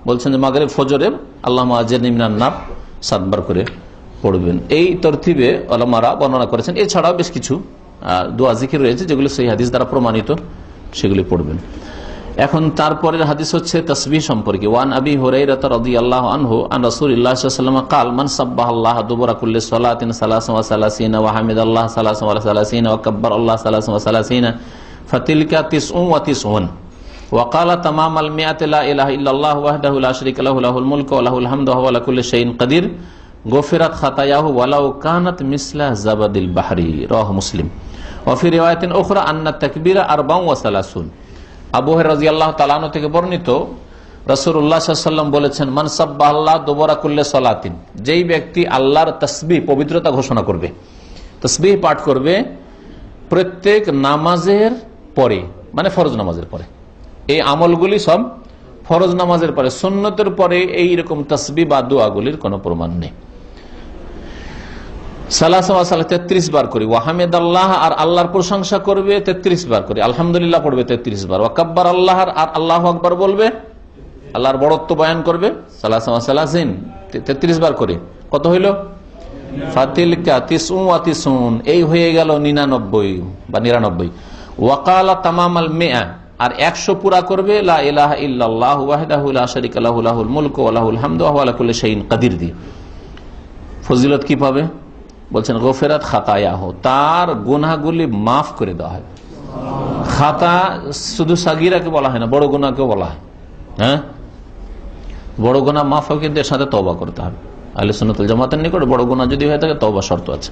বলছেন যে মাগরিব ফজরে আল্লাহুম্মা আজিরনি মিনান নার 7 বার করে পড়বেন। এই তরতিবে উলামারা বর্ণনা করেছেন। এছাড়াও বেশ কিছু দোয়া জিকির রয়েছে যেগুলো সেই হাদিস দ্বারা প্রমাণিত, সেগুলি পড়বেন। এখন তারপরের হাদিস হচ্ছে তাসবিহ সম্পর্কে। ওয়ান আবি হুরায়রা রাদিয়াল্লাহু আনহু আন রাসূলিল্লাহ সাল্লাল্লাহু আলাইহি ওয়াসাল্লাম قال من سبح الله دبر كل صلاة 33 وحمد الله 33 وكبر الله 33 فتلك 99 وقال تمام المئة لا إله إلا الله وحده لا شريك له له الملك وله الحمد وهو على كل شيء قدير غفرت خطاياه ولو كانت مثل زبد البحر رواه مسلم وفي رواية أخرى أن التكبير 34। আবু হুরায়রা রাদিয়াল্লাহু তাআলা আনহু থেকে বর্ণিত, রাসূলুল্লাহ সাল্লাল্লাহু আলাইহি ওয়াসাল্লাম বলেছেন মান সাব্বাহাল্লাহ দুবরা কুল্লি সালাতিন, যেই ব্যক্তি আল্লাহর তাসবিহ পবিত্রতা ঘোষণা করবে, তাসবিহ পাঠ করবে প্রত্যেক নামাজের পরে, মানে ফরজ নামাজের পরে। এই আমলগুলি সব ফরজ নামাজের পরে, সুন্নতের পরে এই রকম তাসবিহ বা দোয়াগুলির কোনো প্রমাণ নেই। 33 বার করি। ওয়াহামিদাল্লাহ, আর আল্লাহর প্রশংসা করবে 33 বার করে। আলহামদুলিল্লাহ পড়বে 33 বার। ওয়াকাব্বার আল্লাহ, আর আল্লাহু আকবার বলবে, আল্লাহর বড়ত্ব বয়ান করবে 33 বার করে। কত হইল? ফাতিলকা 99, এই হয়ে গেল 99 বা 99। ওয়াকালা তামামাল মিআ, আর 100 পুরা করবে লা ইলাহা ইল্লাল্লাহু ওয়াহদাহু লা শারীকা লাহু লাহুল মুলকু ওয়া লাহুল হামদু ওয়া হুয়া আলা কুল্লি শাইইন কাদির দিয়ে। ফজিলত কি পাবে? বলছেন গফিরাত খাতায়াহু, তার গুনাহগুলি মাফ করে দেওয়া হয়। খাতা শুধু সাগীরাকে বলা হয় না, বড় গুনাহকেও বলা হয়। হ্যাঁ, বড় গুনাহ মাফ হয়, কিন্তু এর সাথে তওবা করতে হবে। আহলে সুন্নাত ওয়াল জামাতের নিকট বড় গুনাহ যদি হয়ে থাকে তওবা শর্ত আছে,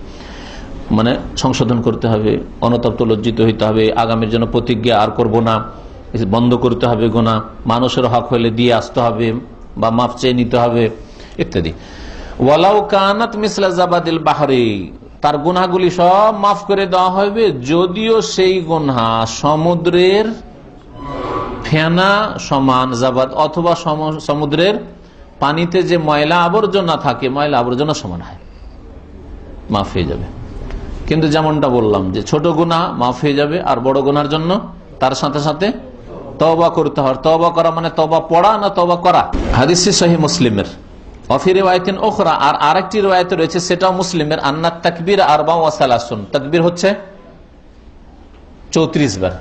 মানে সংশোধন করতে হবে, অনুতপ্ত লজ্জিত হইতে হবে, আগামীর জন্য প্রতিজ্ঞা আর করব না, বন্ধ করতে হবে গুনাহ, মানুষের হক হলে দিয়ে আসতে হবে বা মাফ চেয়ে নিতে হবে ইত্যাদি। ওয়ালাউ কানাত মিসলা জাবাদিল বাহরি, তার গুনাহগুলি সব মাফ করে দেওয়া হবে যদিও সেই গুনাহ সমুদ্রের ফেনা সমান, জাবাদ অথবা সমুদ্রের পানিতে যে ময়লা আবর্জনা থাকে, ময়লা আবর্জনা সমান হয়, মাফ হয়ে যাবে। কিন্তু যেমনটা বললাম যে ছোট গুনাহ মাফ হয়ে যাবে, আর বড় গুনার জন্য তার সাথে সাথে তওবা করতে হয়। তওবা করা মানে তওবা পড়া না তওবা করা? হাদিসে সহিহ মুসলিমের অফি রিওয়ায়াতিন উখরা, আর আরেকটি রিওয়ায়াতে রয়েছে, সেটাও মুসলিমের, আন্নাত তাকবীর আরবা ওয়া সালাসুন, তাকবীর হচ্ছে 34 বার,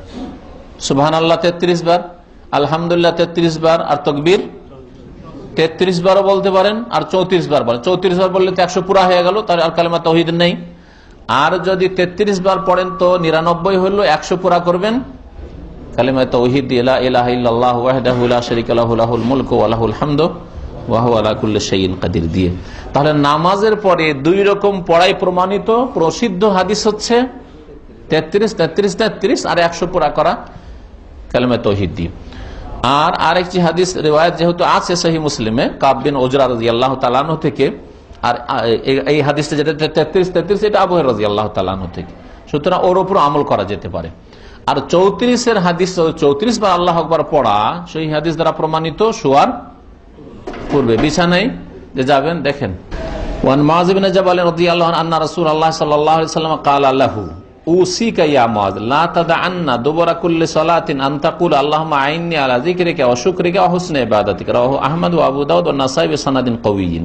সুবহানাল্লাহ 33 বার, আলহামদুলিল্লাহ 33 বার, আর তাকবীর 33 বারও বলতে পারেন, আর 34 বার বলেন। 34 বার বললে তো 100 পুরা হয়ে গেল, তার আর কালেমা তাওহীদ নেই। আর যদি 33 বার পড়েন তো 99 হলো, 100 পুরা করবেন কালেমা তাওহীদ, লা ইলাহা ইল্লাল্লাহু ওয়াহদাহু লা শারীকা লাহু লাহুল মুলকু ওয়া লাহুল হামদু ওয়া হুয়া আলা কুল্লি শাইইন কাদির দিয়ে। তাহলে নামাজের পরে দুই রকম পড়াই প্রমাণিত। প্রসিদ্ধ হাদিস হচ্ছে 33 33 33 আর 100 পুরা করা কালেমা তাওহীদ দিয়ে। আর আরেকটি হাদিস রিওয়ায়াত যেহেতু আছে সহিহ মুসলিমে, কাব বিন উজরা রাদিয়াল্লাহু তাআলা আনহু থেকে, আর এই হাদিসটা যেটা 33 33 এটা আবু হুরায়রা রাদিয়াল্লাহু তাআলা আনহু থেকে, সুতরাং ওর উপর আমল করা যেতে পারে। আর 34 হাদিস, 34 বার আল্লাহু আকবার পড়া সেই হাদিস দ্বারা প্রমাণিত শোয়ার পূর্বে বিছানায় যে যাবেন। দেখেন, ওয়ান মুআয ইবনে জাবাল রাদিয়াল্লাহু আনহু আন্না রাসূলুল্লাহ সাল্লাল্লাহু আলাইহি ওয়াসাল্লাম ক্বালা লাহু উসিকা ইয়া মুআয লা তাদআন্না দুবরা কুল্লি সালাতিন আন তাকুল আল্লাহুম্মা আইন্নি আলা যিকরিকা ওয়া শুকরিকা ওয়া হুসনি ইবাদাতিকা, রাওয়াহু আহমদ ওয়া আবু দাউদ ওয়া নাসাই বিসানাদিন কাওয়িয়্যিন।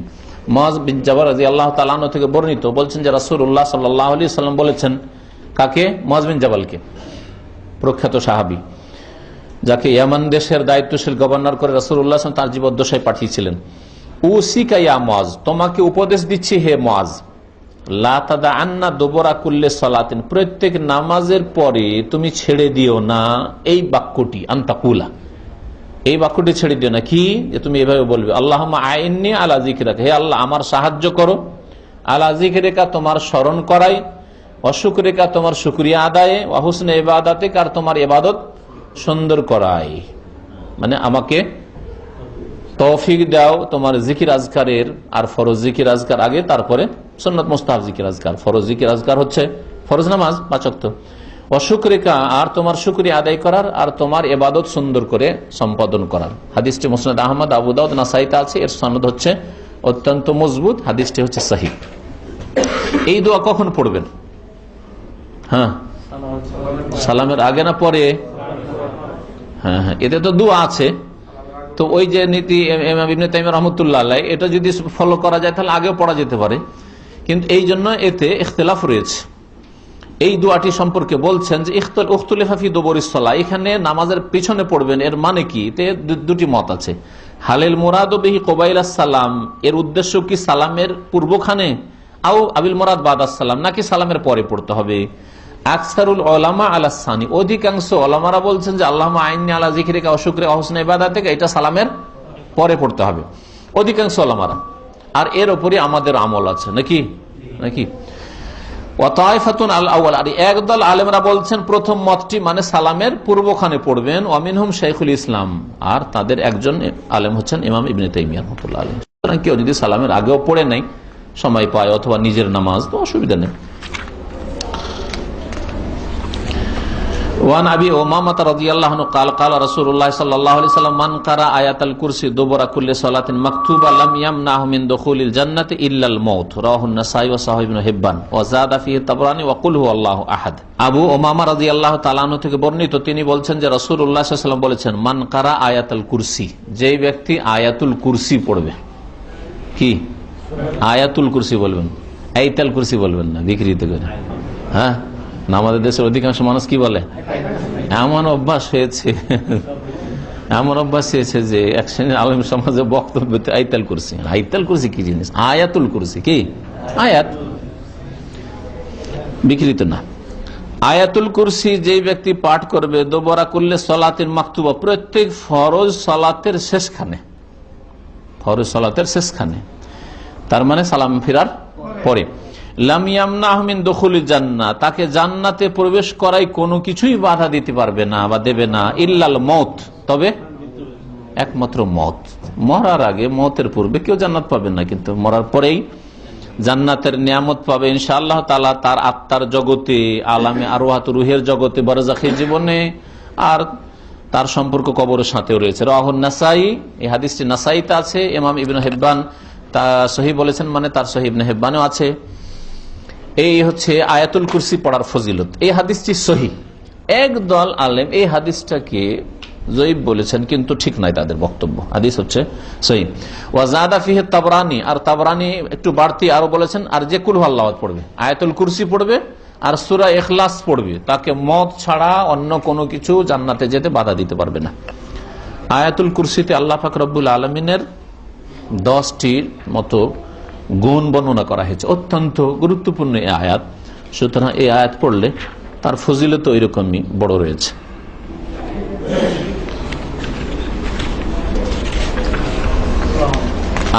মুআয বিন জাবাল রাদিয়াল্লাহু তাআলা আনহু থেকে বর্ণিত, বলছেন যে রাসূলুল্লাহ সাল্লাল্লাহু আলাইহি ওয়াসাল্লাম বলেছেন, কাকে? মুআয বিন জাবালকে, প্রখ্যাত সাহাবী, যাকে ইয়ামান দেশের দায়িত্বশীল গভর্নর করে রাসূলুল্লাহ তার জীবদ্দশায় পাঠিয়েছিলেন। উসিকা ইয়া মুআয, তোমাকে উপদেশ দিচ্ছি হে মুআয, লা তাদআন্না দুবরা কুল্লি সালাতিন, প্রত্যেক নামাজের পরে তুমি ছেড়ে দিও না এই বাক্যটি, আনতাকুলা, এই বাক্যটি ছেড়ে দিও না। কি? যে তুমি এভাবে বলবে, আল্লাহুম্মা আইন্নি আলা যিকরিকা, হে আল্লাহ আমার সাহায্য করো, আলা যিকরিকা তোমার স্মরণ করাই, ওয়া শুকরিকা তোমার শুকরিয়া আদায়ে, ওয়া হুসনি ইবাদাতিক আর তোমার ইবাদত সুন্দর করাই। মানে আমাকে তৌফিক দাও তোমার জিকির আজকারের, আর ফরজ জিকির আজকার আগে, তারপরে সুন্নাত মুস্তাহাব জিকির আজকার। ফরজ জিকির আজকার হচ্ছে ফরজ নামাজ 5 ওয়াক্ত, অশুকরিকা আর তোমার শুকরিয়া আদায় করার, আর তোমার ইবাদত সুন্দর করে সম্পাদন করার। হাদিসটি মুসনাদ আহমদ, আবু দাউদ, নাসাইতে আছে, এর সনদ হচ্ছে অত্যন্ত মজবুত, হাদিসটি হচ্ছে সহিহ। এই দোয়া কখন পড়বেন? হ্যাঁ, সালামের আগে না পরে? হ্যাঁ হ্যাঁ, এতে তো দোয়া আছে। তো ওই যে নীতি ইমাম ইবনে তাইমিয়া রাহমাতুল্লাহ আলাইহি, এটা যদি ফলো করা যায় তাহলে আগেও পড়া যেতে পারে, কিন্তু এই জন্য এতে ইখতিলাফ রয়েছে। এই দোয়াটি সম্পর্কে বলছেন যে ইখতুলিফা ফি দুবুরিস সালাহ, এখানে নামাজের পিছনে পড়বেন, এর মানে কি? এতে দুটি মত আছে। হালিল মুরাদু বিহি কুবাইলাস সালাম, এর উদ্দেশ্য কি সালামের পূর্বখানে, আও আবিল মুরাদ বাদাস সালাম, নাকি সালামের পরে পড়তে হবে? আকসারুল উলামা আলা সানি, অধিকাংশ উলামারা বলছেন যে আল্লাহুম্মা আইন্নি আলা যিকরিকা ওয়া শুকরিকা ওয়া হুসনি ইবাদাতিকা, এটা সালামের পরে পড়তে হবে, অধিকাংশ উলামারা। আর এর উপরই আমাদের আমল আছে, নাকি নাকি ওয়া তাইফাতুন আল আউয়াল, আর একদল আলেমরা বলছেন প্রথম মতটি মানে সালামের পূর্বখানে পড়বেন, ওয়া মিনহুম শাইখুল ইসলাম, আর তাদের একজন আলেম হচ্ছেন ইমাম ইবনে তাইমিয়া রাহমাতুল্লাহ আলাইহি। সুতরাং কেউ যদি সালামের আগেও পড়ে নাই, সময় পায়, অথবা নিজের নামাজ, তো অসুবিধা নেই। ওয়ান আবি উমামা রাদিয়াল্লাহু আনহু قال قال رسول الله صلى الله عليه وسلم من قرأ آية الكرسي دبر كل صلاة مكتوبة لم يمنعه من دخول الجنة إلا الموت, رواه النسائي وصححه ابن حبان وزاد فيه الطبراني وقل هو الله أحد। আবু উমামা রাদিয়াল্লাহু তাআলা আনহু থেকে বর্ণিত, তিনি বলছেন যে রাসূলুল্লাহ সাল্লাল্লাহু আলাইহি ওয়াসাল্লাম বলেছেন, মান কারা আয়াতুল কুরসি, যেই ব্যক্তি আয়াতুল কুরসি পড়বে। কি আয়াতুল কুরসি বলবেন, আয়াতুল কুরসি বলবেন না, বিকৃত করে। হ্যাঁ, আমাদের দেশের অধিকাংশ মানুষ কি বলে, এমন অভ্যাস হয়েছে যে এক শ্রেণীর আলেম সমাজে বক্তব্য আয়াতুল কুরসি। আয়াতুল কুরসি কি জিনিস? আয়াতুল কুরসি কি আয়াত, বিকৃত না। আয়াতুল কুরসি যেই ব্যক্তি পাঠ করবে দুবরা কুল্লি সালাতিন মাকতুবা, প্রত্যেক ফরজ সালাতের শেষখানে, ফরজ সালাতের শেষখানে, তার মানে সালাম ফিরার পরে, লাম ইয়ামনাহু মিন দুখুলিল জান্নাহ, তাকে জান্নাতে প্রবেশ করাই কোনো কিছুই বাধা দিতে পারবে না বা দেবে না, ইল্লাল মউত, তবে একমাত্র মত। মরার আগে, মতের পূর্বে কেউ জান্নাত পাবে না, কিন্তু মরার পরেই জান্নাতের নিয়ামত পাবে ইনশাআল্লাহ তাআলা, তার আত্মার জগতে, আলামে আরওয়াহ, রুহের জগতে, বারজাখী জীবনে, আর তার সম্পর্ক কবরের সাথেও রয়েছে। রাওয়াহুন নাসাই, এই হাদিসটি নাসাইতে আছে, ইমাম ইবনে হিব্বান তা সহিহ বলেছেন, মানে তার সহিহ ইবনে হিব্বানেও আছে। এই হচ্ছে আয়াতুল কুরসি পড়ার ফজিলত। এই হাদিসটি সহিহ। একদল আলেম এই হাদিসটাকে জয়ীফ বলেছেন, কিন্তু ঠিক নাই তাদের বক্তব্য, হাদিস হচ্ছে সহিহ। ওয়াজাদা ফিহি তাবরানী, আর তাবরানী একটু বাড়তি আরো বলেছেন, আর যে কুল আল্লাহ পড়বে, আয়াতুল কুরসি পড়বে আর সূরা ইখলাস পড়বে, তাকে মত ছাড়া অন্য কোনো কিছু জান্নাতে যেতে বাধা দিতে পারবে না। আয়াতুল কুরসিতে আল্লাহ পাক রব্বুল আলামিনের 10টির মতো গুণ বর্ণনা করা হয়েছে, অত্যন্ত গুরুত্বপূর্ণ এই আয়াত। সুতরাং এই আয়াত পড়লে তার ফজিলত ওই রকমই বড় রয়েছে।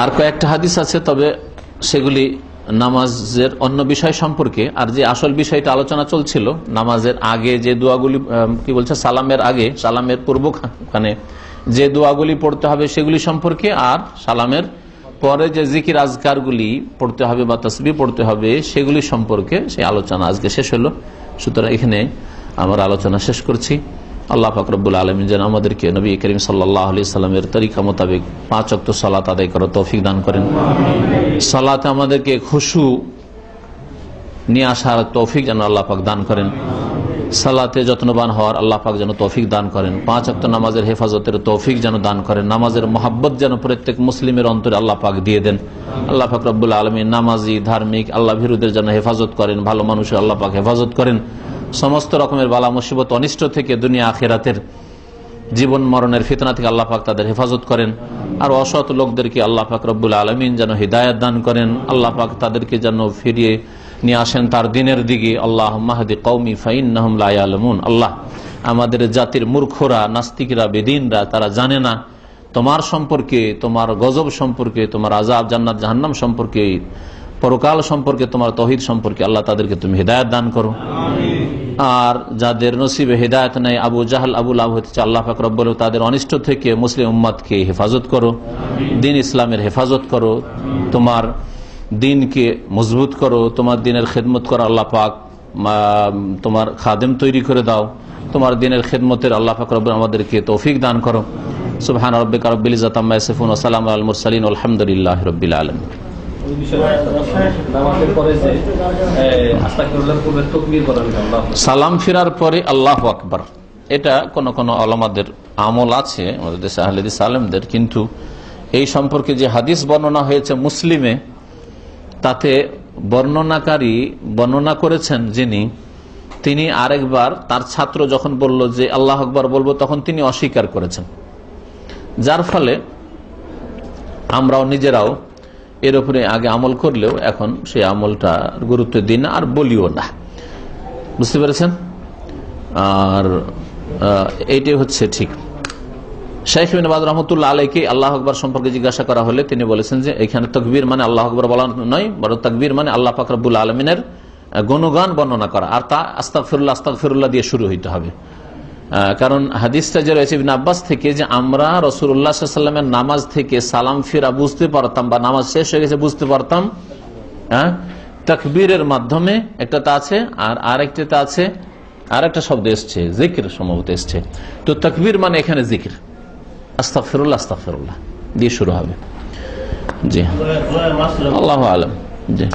আর কয়েকটা হাদিস আছে, তবে সেগুলি নামাজের অন্য বিষয় সম্পর্কে। আর যে আসল বিষয়টা আলোচনা চলছিল, নামাজের আগে যে দোয়াগুলি কি বলছে, সালামের আগে, সালামের পূর্বখানে যে দোয়াগুলি পড়তে হবে সেগুলি সম্পর্কে, আর সালামের পরে যে জিকির আজকারগুলি পড়তে হবে বা তাসবিহ পড়তে হবে সেগুলি সম্পর্কে সেই আলোচনা আজকে শেষ হলো। সুতরাং এখানে আমরা আলোচনা শেষ করছি। আল্লাহ পাক রব্বুল আলামিন যেন আমাদেরকে নবী করিম সাল্লাল্লাহু আলাইহি সাল্লামের তরিকা মোতাবেক 5 ওয়াক্ত সালাত আদায় করার তৌফিক দান করেন। সালাতে আমাদেরকে খুশু নিয়ে আসার তৌফিক যেন আল্লাহ পাক দান করেন। সালাতে যত্নবান হওয়ার আল্লাহ পাক যেন তৌফিক দান করেন। 5 ওয়াক্ত নামাজের হেফাজতের তৌফিক যেন দান করেন। নামাজের মহাব্বত যেন প্রত্যেক মুসলিমের অন্তরে আল্লাহ পাক দিয়ে দেন। আল্লাহ পাক রব্বুল আলামিন নামাজি, ধার্মিক, আল্লাহ ভীরুদের যেন হেফাজত করেন। ভালো মানুষের আল্লাহ পাক হেফাজত করেন। সমস্ত রকমের বালা মুসিবত, অনিষ্ট থেকে, দুনিয়া আখিরাতের জীবন মরণের ফিতনা থেকে আল্লাহ পাক তাদের হেফাজত করেন। আর অসৎ লোকদেরকে আল্লাহ পাক রব্বুল আলামিন যেন হিদায়াত দান করেন। আল্লাহ পাক তাদেরকে যেন ফিরিয়ে নিয়ে আসেন তার দিনের দিকে। আল্লাহুম্মা হদি কওমি ফাইন্নাহুম লা ইয়ালামুন। আল্লাহ, আমাদের জাতির মূর্খরা, নাস্তিকরা, বেদিনরা, তারা জানে না তোমার সম্পর্কে, তোমার গজব সম্পর্কে, তোমার আযাব, জান্নাত, জাহান্নাম সম্পর্কে, পরকাল সম্পর্কে, তোমার তৌহিদ সম্পর্কে। আল্লাহ তাদেরকে তুমি হিদায়াত দান করো। আর যাদের নসিবে হিদায়াত নেই, আবু জাহল, আবু লাহাব হচ্ছে, আল্লাহ পাক রব্বুল আলামিন তাদের অনিষ্ট থেকে মুসলিম উম্মতকে হেফাজত করো। দিন ইসলামের হেফাজত করো, তোমার দিনকে মজবুত করো, তোমার দিনের খেদমত করো। আল্লাহ পাক তোমার খাদেম তৈরি করে দাও। তোমার দিনের খেদমতের আল্লাহ পাক রব্বুল আমাদেরকে তৌফিক দান করো। সুবহান রাব্বিকা রাব্বিল ইজ্জাতি আম্মা ইয়াসিফুন ওয়া সালামু আলাল মুরসালিন আলহামদুলিল্লাহি রাব্বিল আলামিন। সালাম ফিরার পরে আল্লাহু আকবার, এটা কোন কোন উলামাদের আমল আছে, আমাদের দেশে আহলে হাদিস আলেমদের, কিন্তু এই সম্পর্কে যে হাদিস বর্ণনা হয়েছে মুসলিমে, তাতে বর্ণনাকারী বর্ণনা করেছেন যিনি, তিনি আরেকবার তার ছাত্র যখন বলল যে আল্লাহ আকবার বলবো, তখন তিনি অস্বীকার করেছেন। যার ফলে আমরাও নিজেরাও এর উপরে আগে আমল করলেও এখন সেই আমলটা গুরুত্ব দিই না, আর বলিও না। বুঝতে পেরেছেন? আর এইটাই হচ্ছে ঠিক। শাইখ ইবনে বাজ রাহমাতুল্লাহ আলাইহি আল্লাহু আকবার সম্পর্কে জিজ্ঞাসা করা হলে তিনি বলেছেন যে এখানে তাকবীর মানে আল্লাহু আকবার বলা নয়, বরং তাকবীর মানে আল্লাহ পাক রব্বুল আলামিনের গুণগান বর্ণনা করা, আর তা আস্তাগফিরুল্লাহ আস্তাগফিরুল্লাহ দিয়ে শুরু হইতে হবে। কারণ হাদিসটা যে রয়েছে ইবনে আব্বাস থেকে, যে আমরা রাসূলুল্লাহ সাল্লাল্লাহু আলাইহি ওয়াসাল্লামের নামাজ থেকে সালাম ফিরা বুঝতে পারতাম, বা নামাজ শেষ হয়ে গেছে বুঝতে পারতাম তাকবীরের মাধ্যমে, একটাতে আছে, আর আরেকটাতে আছে, আরেকটা শব্দ এসছে জিকির, সম্ভবত এসছে। তো তাকবীর মানে এখানে জিকির, আস্তাগফিরুল্লাহ আস্তাগফিরুল্লাহ দিয়ে শুরু হবে। জি, আল্লাহু আলাম। জি,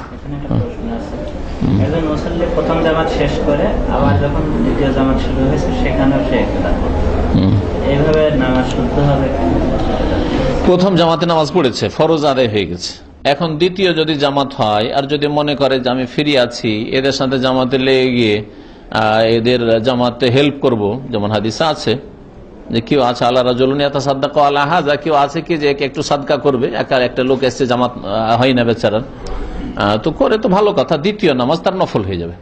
একজন মুসল্লি প্রথম জামাত শেষ করে আবার যখন দ্বিতীয় জামাত শুরু হয়েছে সেখানেও সে ইকরার করে, এইভাবে নামাজ শুদ্ধ হবে? প্রথম জামাতে নামাজ পড়েছে, ফরজ আদায় হয়ে গেছে, এখন দ্বিতীয় যদি জামাত হয়, আর যদি মনে করে যে আমি ফ্রি আছি, এদের সাথে জামাতে লেগে গিয়ে এদের জামাতে হেল্প করব, যেমন হাদিসে আছে যে কেউ আছে আল্লাহ রাজুলুন ইয়াতাসাদ্দাকু আলা হাযা, কেউ আছে কি যে একটু সাদকা করবে, একটা লোক এসছে জামাত হয় না বেচারার, তো করে তো ভালো কথা। দ্বিতীয় নামাজ তার নফল হয়ে যাবে।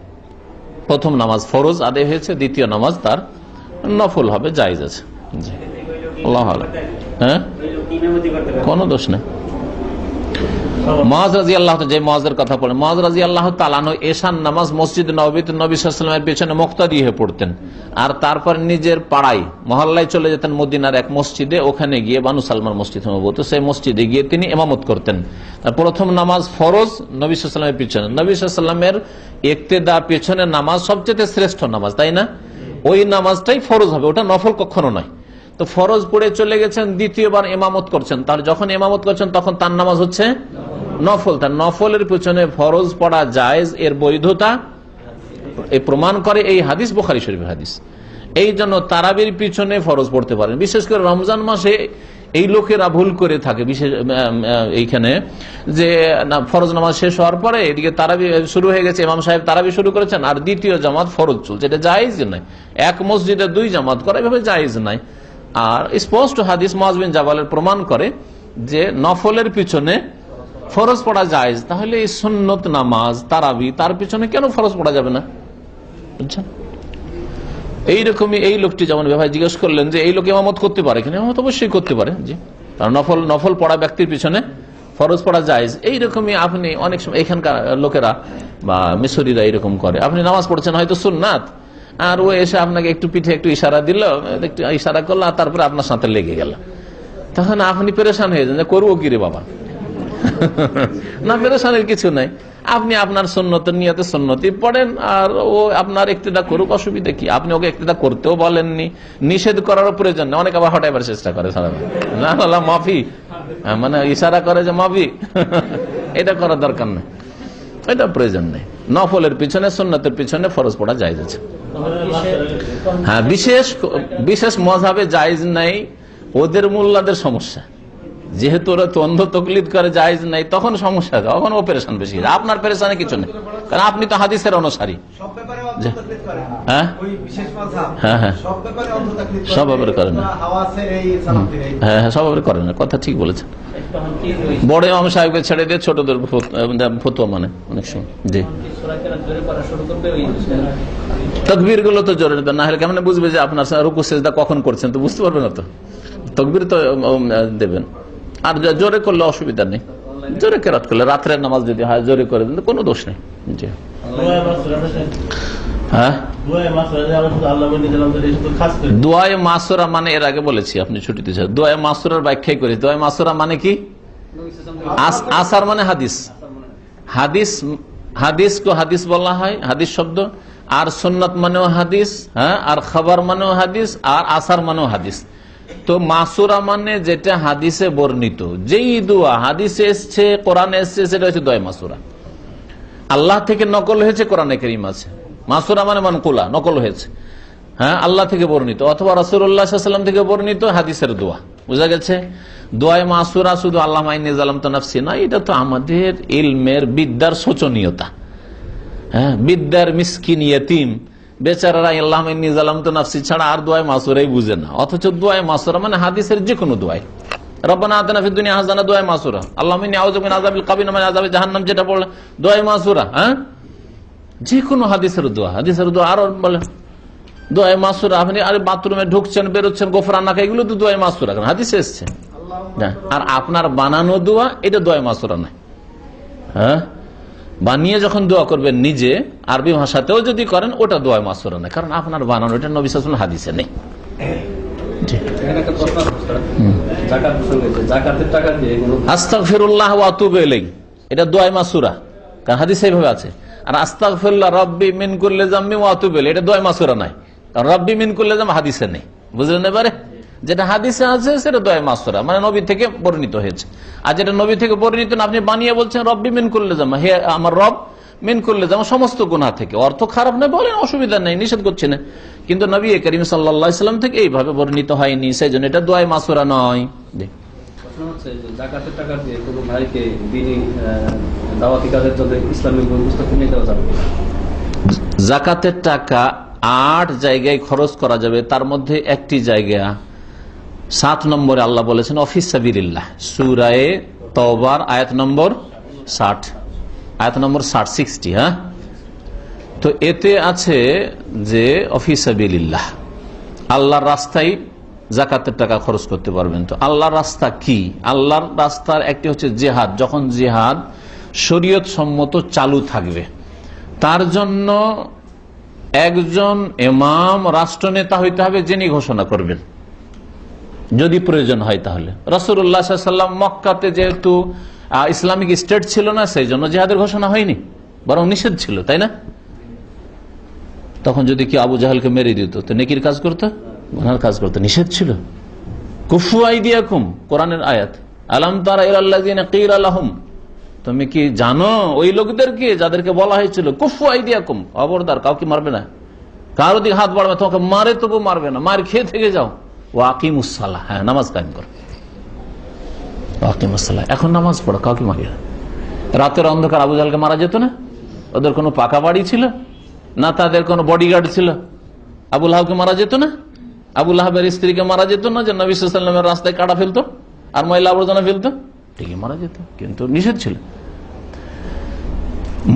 প্রথম নামাজ ফরজ আদায় হয়েছে, দ্বিতীয় নামাজ তার নফল হবে, জায়েজ আছে। জি, আল্লাহু আ'লাম। হ্যাঁ, কোনো দোষ নেই। মুআয রাদিয়াল্লাহু তাআলা, যে মুআযের কথা বলেন, মুআয রাদিয়াল্লাহু তাআলা এশার নামাজ মসজিদ নববীতে নবী সাল্লাল্লাহু আলাইহি ওয়াসাল্লামের পেছনে মুক্তাদি হয়ে পড়তেন, আর তারপর নিজের পাড়ায় মহল্লায় চলে যেতেন, মদিনার এক মসজিদে, ওখানে গিয়ে, বানু সালমার মসজিদ সম্ভবত, সেই মসজিদে গিয়ে তিনি ইমামত করতেন। প্রথম নামাজ ফরজ নবী সাল্লাল্লাহু আলাইহি ওয়াসাল্লামের পেছনে, নবী সাল্লাল্লাহু আলাইহি ওয়াসাল্লামের ইক্তেদা পেছনে নামাজ সবচেয়ে শ্রেষ্ঠ নামাজ, তাই না? ওই নামাজটাই ফরজ হবে, ওটা নফল কখনো নয়। তো ফরজ পড়ে চলে গেছেন, দ্বিতীয়বার ইমামত করছেন, তাহলে যখন ইমামত করছেন তখন তার নামাজ হচ্ছে নফল। তার নফলের পিছনে ফরজ পড়া জায়েজ, এর বৈধতা এই প্রমাণ করে এই হাদিস, বুখারী শরীফের হাদিস। এই জন্য তারাবির পিছনে ফরজ পড়তে পারেন। বিশেষ করে রমজান মাসে এই লোকেরা ভুল করে থাকে, বিশেষ এইখানে যে না ফরজ নামাজ শেষ হওয়ার পরে এদিকে তারাবি শুরু হয়ে গেছে, ইমাম সাহেব তারাবি শুরু করেছেন আর দ্বিতীয় জামাত ফরজ চলছে, এটা জায়েজ নাই। এক মসজিদে দুই জামাত করা এভাবে জায়েজ নাই। আর স্পষ্ট হাদিস মুআয বিন জাবালের প্রমাণ করে যে নফলের পিছনে ফরজ পড়া জায়েজ, তাহলে এই সুন্নত নামাজ তারাবি তার পিছনে কেন ফরজ পড়া যাবে না? বুঝছেন? এইরকমই এই লোকটি যেমন ভাই জিজ্ঞেস করলেন যে এই লোক ইমামত করতে পারে কিনা, ইমামত অবশ্যই করতে পারে জি, কারণ নফল পড়া ব্যক্তির পিছনে ফরজ পড়া জায়েজ। এইরকমই আপনি অনেক সময় এখানকার লোকেরা বা মিশরীরা এরকম করে, আপনি নামাজ পড়ছেন হয়তো সুন্নাত, আর ও এসে আপনাকে একটু পিঠে একটু ইশারা দিল, একটু ইশারা করলো আর তারপরে আপনার সাথে লেগে গেল, তখন আপনি পেরেশান হয়ে যান যে করবো কি রে বাবা। না, পেরেশানের কিছু নাই, আপনি আপনার সুন্নতের নিয়তে সুন্নতি পড়েন আর ও আপনার ইক্তেদা করুক, অসুবিধা কি? আপনি ওকে ইক্তেদা করতেও বলেননি, নিষেধ করার প্রয়োজন নেই। অনেক আবার হটাইবার চেষ্টা করে না মাফি, মানে ইশারা করে যে মাফি, এটা করার দরকার নেই, এটা প্রয়োজন নেই। নফলের পিছনে সুন্নতের পিছনে ফরজ পড়া জায়েজ আছে। হ্যাঁ, বিশেষ মযহাবে জায়েজ নাই, ওদের মোল্লাদের সমস্যা, যেহেতু ওরা অন্ধ তকলিদ করে জায়েজ নাই, তখন সমস্যা, তখন ও পেরেশান বেশি। আপনার পেরেশানে কিছু নেই, কারণ আপনি তো হাদিসের অনুসারী। হ্যাঁ হ্যাঁ হ্যাঁ, সব ব্যাপারে করেন না, হ্যাঁ হ্যাঁ সব ব্যাপারে করেন না, কথা ঠিক বলেছেন। বড় ইমাম সাহেবকে ছেড়ে দিয়ে ছোটদের ফতোয়া মানে অনেক সময় জি। তাকবীর গুলো তো জোরে দেবেন, না হলে কেমন বুঝবে যে আপনার রুকু সিজদা কখন করছেন, তো বুঝতে পারবে না। তো তাকবীর তো দেবেন, আর জোরে করলে অসুবিধা নেই, জোরে কেরাত করলে রাত্রের নামাজ যদি হয় জোরে করে দেন কোনো দোষ নেই। জি হ্যাঁ, দোয়ায়ে মাসুরা মানে এর আগে বলেছি, আপনি ছুটিতে দোয়ায়ে মাসুরার ব্যাখ্যাই করি। দোয়ায়ে মাসুরা মানে কি? আসার মানে হাদিস, হাদিস কো হাদিস বলা হয়, হাদিস শব্দ। আর সুন্নাত মানেও হাদিস, হ্যাঁ, আর খবর মানেও হাদিস, আর আসার মানেও হাদিস। তো মাসুরা মানে যেটা হাদিসে বর্ণিত, যেই দোয়া হাদিসে এসছে, কোরআনে এসছে, সেটা হচ্ছে দোয়া মাসুরা। আল্লাহ থেকে নকল হয়েছে, কোরআনে কারীম আছে। মাসুরা মানে মানকুলা, নকল হয়েছে, হ্যাঁ, আল্লাহ থেকে বর্ণিত অথবা রাসূলুল্লাহ সাল্লাল্লাহু আলাইহি ওয়াসাল্লাম থেকে বর্ণিত হাদিসের দোয়া। বুঝা গেছে? দোয়ায়ে মাসুরা শুধু আল্লাহুম্মা ইন্নী যালামতু নাফসি না, এটা তো আমাদের ইলমের বিদ্যার শোচনীয়তা, হ্যাঁ, বিদ্যার মিসকিন ইয়েতিম বেচারারা আল্লাহুম্মা ইন্নী যালামতু নাফসি ছাড়া আর দোয়ায়ে মাসুরাই বুঝে না। অথচ দোয়ায়ে মাসুরা মানে হাদিসের যে কোনো দোয়াই, রব্বানা আতিনা ফিদ দুনিয়া হাসানাহ দোয়ায়ে মাসুরা, আল্লাহুম্মা ইন্নী আউযু বিকা মিন আযাবিল কবর ওয়া মিন আযাবি জাহান্নাম যেটা বলে দোয়ায়ে মাসুরা, হ্যাঁ, যে কোনো হাদিসের দোয়া। হাদিসের দোয়া আরো বলে দোয়ায়ে মাসুরা, আপনি আর বাথরুমে ঢুকছেন বেরোচ্ছেন গোফরানাকা, এগুলো তো দোয়ায়ে মাসুরা, কারণ হাদিসে এসেছে। আর আপনার বানানো দোয়া এটা দোয়ায়ে মাসুরা নাই, হ্যাঁ, বানিয়ে যখন দোয়া করবেন নিজে আরবি ভাষাতেও যদি করেন ওটা দোয়ায়ে মাসুরা নাই, কারণ আপনার বানানো, এটা নবী সাল্লাল্লাহু আলাইহি ওয়াসাল্লাম হাদিসে নেই। আস্তাগফিরুল্লাহ ওয়া আতুবু ইলাইহি, এটা দোয়ায়ে মাসুরা, কারণ হাদিসে এইভাবে আছে। আর আস্তাগফিরুল্লাহ রাব্বি মিন কুল্লি যামবি ওয়া আতুবু ইলাইহি, এটা দোয়ায়ে মাসুরা নাই, কারণ রাব্বি মিন কুল্লি যাম হাদিসে নেই। বুঝলেন এবারে? যেটা হাদিসে আছে সেটা দোয়ায়ে মাসুরা, মানে নবী থেকে বর্ণিত হয়েছে। আর যেটা নবী থেকে বর্ণিত না, আপনি বানিয়ে বলছেন রব্বি মিন কুল্লি যাম, হে আমার রব মিন কুল্লি যাম, সমস্ত গুনাহ থেকে। অর্থ খারাপ নয়, বলেন, অসুবিধা নেই, নিষেধ করছে না, কিন্তু নবী করিম সাল্লাল্লাহু আলাইহি ওয়াসাল্লাম থেকে এইভাবে বর্ণিত হয়নি, সেইজন্য এটা দোয়ায়ে মাসুরা নয়। যাকাতের টাকা দিয়ে কোনো ভাইকে দ্বীনি দাওয়াতি কাজের জন্য ইসলামিক ব্যবস্থা কিনে দেওয়া যাবে? যাকাতের টাকা 8 জায়গায় খরচ করা যাবে, তার মধ্যে একটি জায়গা 7 নম্বরে আল্লাহ বলেছেন অফিস সাবিলিল্লাহ, সূরা তাওবার আয়াত নম্বর 60, আয়াত নম্বর 60, হ্যাঁ। তো এতে আছে যে অফিস সাবিলিল্লাহ, আল্লাহর রাস্তায় যাকাতের টাকা খরচ করতে পারবেন। তো আল্লাহর রাস্তা কি? আল্লাহর রাস্তার একটি হচ্ছে জিহাদ, যখন জিহাদ শরীয়ত সম্মত চালু থাকবে, তার জন্য একজন ইমাম রাষ্ট্রনেতা হইতে হবে, যিনি ঘোষণা করবেন যদি প্রয়োজন হয়। তাহলে রাসূলুল্লাহ সাল্লাল্লাহু আলাইহি ওয়াসাল্লাম মক্কাতে যেহেতু ইসলামিক স্টেট ছিল না, সেই জন্য জিহাদের ঘোষণা হয়নি, বরং নিষেধ ছিল, তাই না? তখন যদি কি আবু জাহেলকে মেরে দিত, তো নেকির কাজ করতো, গুনার কাজ করতো, নিষেধ ছিল। কুফু আইদিয়াকুম, কোরআনের আয়াত, আলাম তারা ইলাল্লাযিনা কিলা লাহুম, তুমি কি জানো ওই লোকদেরকে যাদেরকে বলা হয়েছিল কুফু আইদিয়াকুম, খবরদার কাউকে মারবে না, কারো দিকে হাত বাড়বে, তোমাকে মারে তবু মারবে না, মার খেয়ে থেকে যাও। ওয়াকিমুস সালাহ, হ্যাঁ নামাজ কায়েম করো। ওয়াকিমুস সালাহ, এখন নামাজ পড়ো, কাউকে মারি না। রাতের অন্ধকার আবু জাহলকে মারা যেত না? ওদের কোনো পাকা বাড়ি ছিল না, তাদের কোনো বডিগার্ড ছিল? আবু লাহাবকে মারা যেত না? আবু লাহাবের স্ত্রীকে মারা যেত না যে নবী সাল্লাল্লাহু আলাইহি ওয়াসাল্লামের রাস্তায় কাটা ফেলতো আর ময়লা আবর্জনা ফেলতো? ঠিকই মারা যেত, কিন্তু নিষেধ ছিল।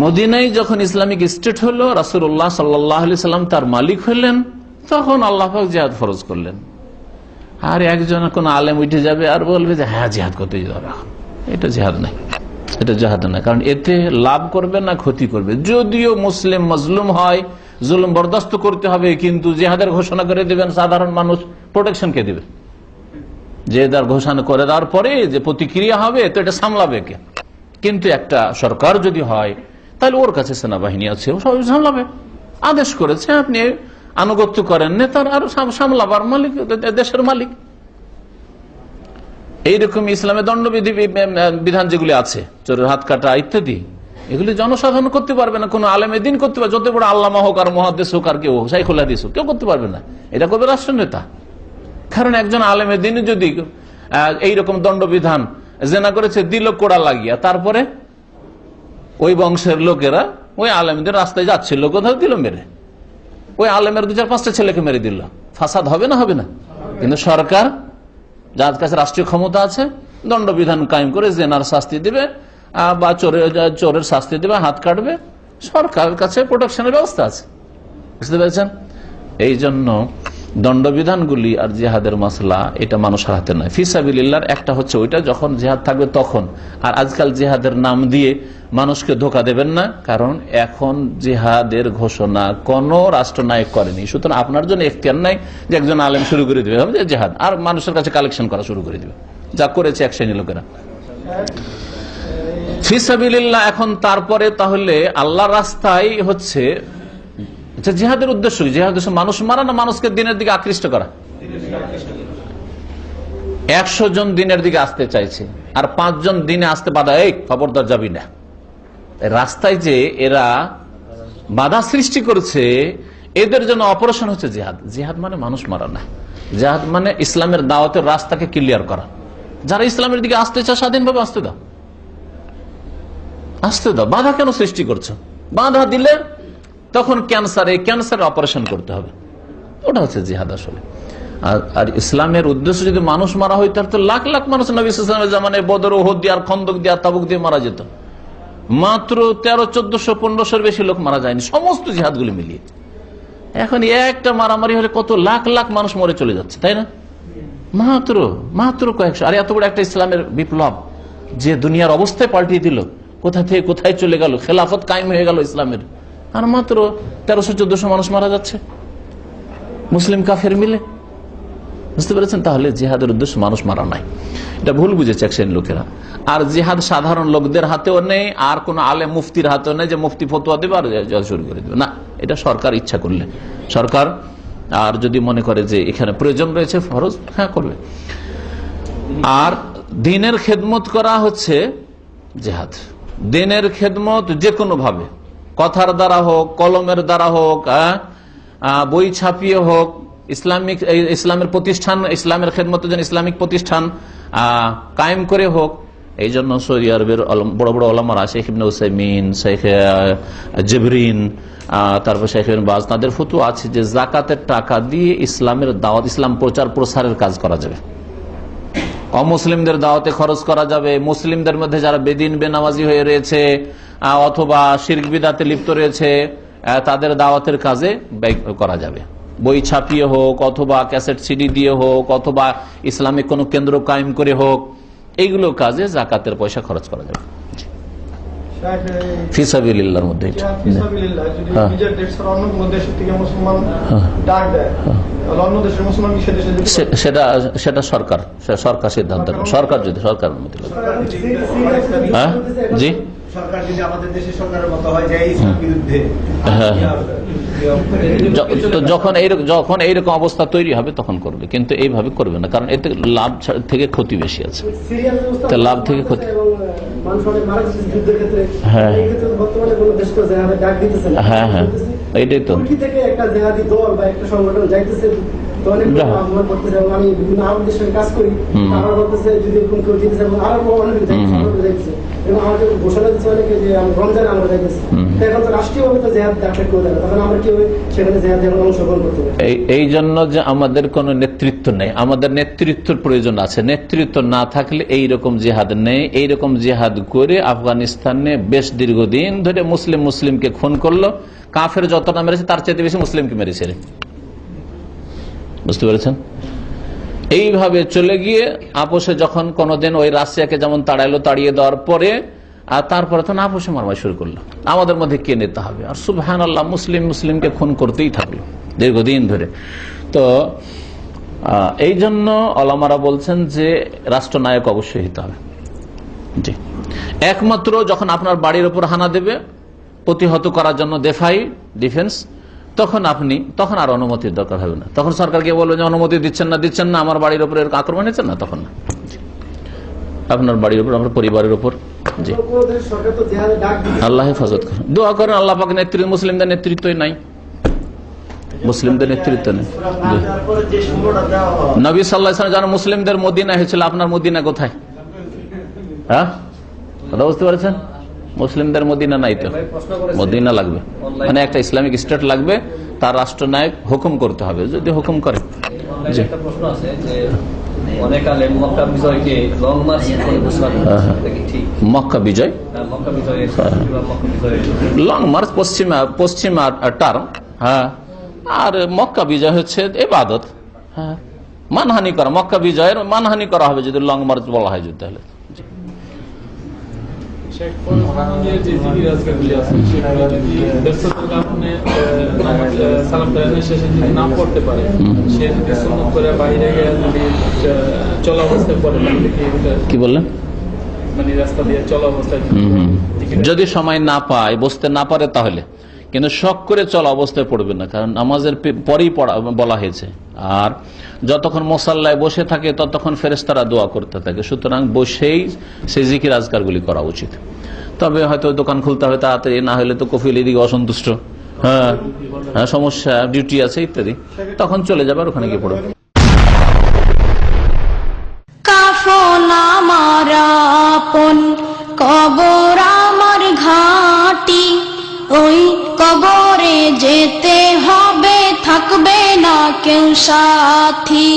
মদিনায় যখন ইসলামিক স্টেট হলো, রাসূলুল্লাহ সাল্লাল্লাহু আলাইহি সাল্লাম তার মালিক হলেন, তখন আল্লাহ পাক জিহাদ ফরজ করলেন। আর একজন কোন আলেম উঠে যাবে আর বলবে যে হ্যাঁ জিহাদ করতে যাবে, এটা জিহাদ নাই, এটা জিহাদ নাই। কারণ এতে লাভ করবে না ক্ষতি করবে। যদিও মুসলিম মজলুম হয়, জুলুম বরদাস্ত করতে হবে, কিন্তু জিহাদের ঘোষণা করে দেবেন সাধারণ মানুষ, প্রোটেকশন কে দিবে? জেহাদের ঘোষণা করে দেওয়ার পরে যে প্রতিক্রিয়া হবে, তো এটা সামলাবে কে? কিন্তু একটা সরকার যদি হয়, তাহলে ওর কাছে সেনাবাহিনী আছে, ও সবাই সামলাবে। আদেশ করেছে, আপনি আনুগত্য করেন, নেতার আর সামলাবার মালিক দেশের মালিক। এইরকম ইসলামের দণ্ডবিধি বিধান যেগুলি আছে, চোরের হাত কাটা ইত্যাদি, এগুলি জনসাধারণ করতে পারবে না, কোন আলেমে দিন করতে পারবে, যত বড় আল্লামা হোক আর মুহাদ্দিস হোক আর কেউ শাইখুল হাদিস হোক, কেউ করতে পারবে না। এটা করবে রাষ্ট্রনেতা। কারণ একজন আলেমে দিন যদি এইরকম দণ্ডবিধান, জেনা করেছে দিল কোড়া লাগিয়া, তারপরে ওই বংশের লোকেরা ওই আলেমদের রাস্তায় যাচ্ছিল, কোথাও দিল মেরে, ওই আলেমের 2-4-5টা ছেলেকে মেরে দিল, ফাসাদ হবে না? হবে না। কিন্তু সরকার, যার কাছে রাষ্ট্রীয় ক্ষমতা আছে, দণ্ডবিধান কায়েম করে জেনার শাস্তি দিবে বা চোরের শাস্তি দিবে, হাত কাটবে, সরকারের কাছে প্রোটেকশনের ব্যবস্থা আছে। বুঝতে পেরেছেন? এই জন্য দণ্ডবিধানগুলি আর জিহাদের মাসলা এটা মানুষের হাতে নয়। ফিসাবিলিল্লাহর একটা হচ্ছে ওইটা যখন জিহাদ থাকবে তখন। আর আজকাল জিহাদের নাম দিয়ে মানুষকে ধোঁকা দেবেন না, কারণ এখন জিহাদের ঘোষণা কোন রাষ্ট্রনায়ক করেনি। সুতরাং আপনার জন্য এখতিয়ার নাই যে একজন আলেম শুরু করে দিবে জিহাদ, আর মানুষের কাছে কালেকশন করা শুরু করে দিবে, যা করেছে এক শ্রেণী লোকেরা। ফিসাবিলিল্লাহ এখন তারপরে তাহলে আল্লাহ রাস্তায় হচ্ছে জিহাদের উদ্দেশ্য কি? জিহাদের উদ্দেশ্য মানুষ মারা না মানুষকে দিনের দিকে আকৃষ্ট করা? 100 জন দিনের দিকে আসতে চাইছে আর 5 জন দিনে আসতে বাধা, এই খবরদার যাবি না। রাস্তায় যে এরা বাধা সৃষ্টি করছে, এদের জন্য অপারেশন হচ্ছে জিহাদ। জিহাদ মানে মানুষ মারা না, জিহাদ মানে ইসলামের দাওয়াতের রাস্তাকে ক্লিয়ার করা। যারা ইসলামের দিকে আসতে চায় স্বাধীনভাবে আসতে দাও, আসতে দাও। বাধা কেন সৃষ্টি করছো? বাধা দিলে তখন ক্যান্সারের অপারেশন করতে হবে, ওটা হচ্ছে জিহাদ আসলে। আর ইসলামের উদ্দেশ্য যদি মানুষ মারা হয়, তার তো লাখ লাখ মানুষ নবী সাল্লাল্লাহু আলাইহি ওয়াসাল্লামের জামানায় বদর, ওহুদ দিয়ে, আর খন্দক দিয়ে, তাবুক দিয়ে মারা যেত। মাত্র 1300-1400-1500 বেশি লোক মারা যায়নি সমস্ত জিহাদগুলি মিলিয়ে। এখন একটা মারামারি হলে কত লাখ লাখ মানুষ মরে চলে যাচ্ছে, তাই না? মাত্র কয়েকশো। আর এত বড় একটা ইসলামের বিপ্লব যে দুনিয়ার অবস্থায় পাল্টিয়ে দিল, কোথা থেকে কোথায় চলে গেল, খেলাফত কায়েম হয়ে গেল ইসলামের, আর মাত্র 1300-1400 মানুষ মারা যাচ্ছে মুসলিম কাফের মিলে। বুঝতে পেরেছেন? তাহলে জিহাদের উদ্দেশ্য মানুষ মারা নাই, এটা ভুল বুঝেছে এক শ্রেণীর লোকেরা। আর জিহাদ সাধারণ লোকদের হাতেও নেই, আর কোন আলেম মুফতির হাতেও নেই যে মুফতি ফতোয়া দেবে আর শুরু করে দেবে না। এটা সরকার ইচ্ছা করলে, সরকার আর যদি মনে করে যে এখানে প্রয়োজন রয়েছে ফরজ, হ্যাঁ করবে। আর দ্বীনের খেদমত করা হচ্ছে জিহাদ। দ্বীনের খেদমত যে কোনো ভাবে, কথার দ্বারা হোক, কলমের দ্বারা হোক, বই ছাপিয়ে হোক, ইসলামের প্রতিষ্ঠান, ইসলামের খেদমতের জন্য ইসলামিক প্রতিষ্ঠান কায়েম করে হোক। এই জন্য সৌদি আরবের বড় বড় ওলামারা, শেখ ইবনে উসাইমিন, শেখ জিবরিন, তারপর শেখ ইবনে বাজ, তাদের ফতোয়া আছে যে যাকাতের টাকা দিয়ে ইসলামের দাওয়াত, ইসলাম প্রচার প্রসারের কাজ করা যাবে। অমুসলিমদের দাওয়াতে খরচ করা যাবে। মুসলিমদের মধ্যে যারা বেদিন বেনামাজি হয়ে রয়েছে অথবা শিরক বিদআতে লিপ্ত রয়েছে, তাদের দাওয়াতের কাজে ব্যয় করা যাবে। বই ছাপিয়ে হোক, অথবা ক্যাসেট সিডি দিয়ে হোক, অথবা ইসলামিক কোন কেন্দ্র কায়েম করে হোক, এইগুলো কাজে যাকাতের পয়সা খরচ করা যাবে ফিসাবিলিল্লাহর মধ্যে। সেটা সরকার সিদ্ধান্ত, সরকার যদি সরকারের মধ্যে। হ্যাঁ জি, সরকার যদি আমাদের দেশের সরকারের মতো হয় যে ইসলামের বিরুদ্ধে, হ্যাঁ। তো যখন এইরকম অবস্থা তৈরি হবে তখন করবে, কিন্তু এইভাবে করবে না, কারণ এতে লাভ থেকে ক্ষতি বেশি আছে। তো লাভ থেকে ক্ষতি, হ্যাঁ হ্যাঁ হ্যাঁ, এইটাই তো। আমি বিভিন্ন আহমদের সঙ্গে কাজ করি, আমার বলতেছে যদি এরকম কেউ যেতেছে এবং আরো অনেক যাইতেছে এবং আমাকে ঘোষণা দিচ্ছে অনেকে যে রমজানে আমরা যাইতেছি, এখন তো রাষ্ট্রীয়ভাবে তো জেহাদ ডাক্তার করে দেবে, তখন আমরা কেউ সেখানে জেহাদ এখন অংশগ্রহণ করতে পারি। এই জন্য যে আমাদের কোনো নেতৃত্ব নেই, আমাদের নেতৃত্বের প্রয়োজন আছে। নেতৃত্ব না থাকলে এইরকম জিহাদ নেই। এইরকম জিহাদ করে আফগানিস্তানে বেশ দীর্ঘদিন ধরে মুসলিমকে খুন করলো। কাফের যতটা মেরেছে তার চাইতে বেশি মুসলিমকে মেরেছে, বুঝতে পেরেছেন? এইভাবে চলে গিয়ে আপোষে যখন কোনোদিন ওই রাশিয়াকে যেমন তাড়াইলো, তাড়িয়ে দেওয়ার পরে আর তারপরে তখন আপোষে মারমার শুরু করলো, আমাদের মধ্যে কে নেতা হবে। আর সুবহানাল্লাহ, মুসলিমকে খুন করতেই থাকলো দীর্ঘদিন ধরে। তো এই জন্য ওলামারা বলছেন যে রাষ্ট্রনায়ক অবশ্যই হতে হবে। জি, একমাত্র যখন আপনার বাড়ির উপর হানা দেবে প্রতিহত করার জন্য ডিফেন্স, তখন আর অনুমতির দরকার হবে না। তখন সরকারকে বলবে যে অনুমতি দিচ্ছেন না, আমার বাড়ির উপরে আক্রমণ হয়েছে না, তখন না। আপনার বাড়ির উপর, আপনার পরিবারের উপর। জি, আল্লাহ হেফাজত করেন, দোয়া করেন। আল্লাহ পাক নেতৃত্ব, মুসলিমদের নেতৃত্বই নাই, মুসলিমদের নেতৃত্ব নেই। নবী সাল্লাল্লাহু আলাইহি ওয়াসাল্লাম যারা মুসলিমদের মদিনা হয়েছিল, আপনার মদিনা কোথায়? হ্যাঁ, কথা বুঝতে পারছেন? মুসলিমদের মদিনা নাই তো, মদিনা লাগবে, মানে একটা ইসলামিক স্টেট লাগবে, তার রাষ্ট্রনায়ক হুকুম করতে হবে, যদি হুকুম করে। একটা প্রশ্ন আছে যে অনেক আলেম মক্কা বিজয়কে লং মার্চ করে ঘোষণা করেছে, ঠিক? মক্কা বিজয়, লং মার্চ পশ্চিমা টার্ম, হ্যাঁ। আর মক্কা বিজয় হচ্ছে ইবাদত, হ্যাঁ, মানহানি করা। মক্কা বিজয়ের মানহানি করা হবে যদি লং মার্চ বলা হয়, যদি তাহলে নাম পড়তে পারে, সে যদি সুন্নত করে বাইরে গিয়ে যদি চলা অবস্থায় পড়ে, কি বললেন? মানে রাস্তা দিয়ে চলা অবস্থায় যদি সময় না পায়, বসতে না পারে, তাহলে কিন্তু শখ করে চলা অবস্থায় পড়বে না, কারণ নামাজের পরেই বলা হয়েছে। আর যতক্ষণ মুসাল্লায় বসে থাকে ততক্ষণ ফেরেশতারা দোয়া করতে থাকে, সুতরাং বসেই সেই জিকির আজকারগুলি করা উচিত। তবে হয়তো দোকান খুলতে হবে তাড়াতাড়ি, না হলে তো কফিল এদিকে অসন্তুষ্ট, হ্যাঁ হ্যাঁ, সমস্যা, ডিউটি আছে ইত্যাদি, তখন চলে যাবে আর ওখানে গিয়ে পড়বে। কাফন আমার আপন, কবর আমার ঘাটি, ওই কবরে যেতে হবে, থাকবে না কেউ সাথী।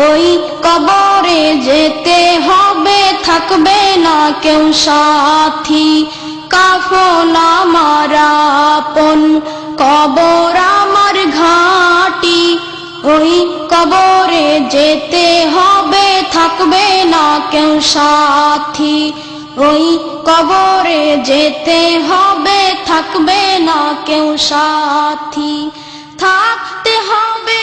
ওই কবরে যেতে হবে, থাকবে না কেউ সাথী। কাফন আমার আপন, কবর আমার ঘাটি, ওই কবরে যেতে হবে, থাকবে না কেউ সাথী। ওই কবরে যেতে হবে, থাকবে না কেউ সাথী। থাকতে হবে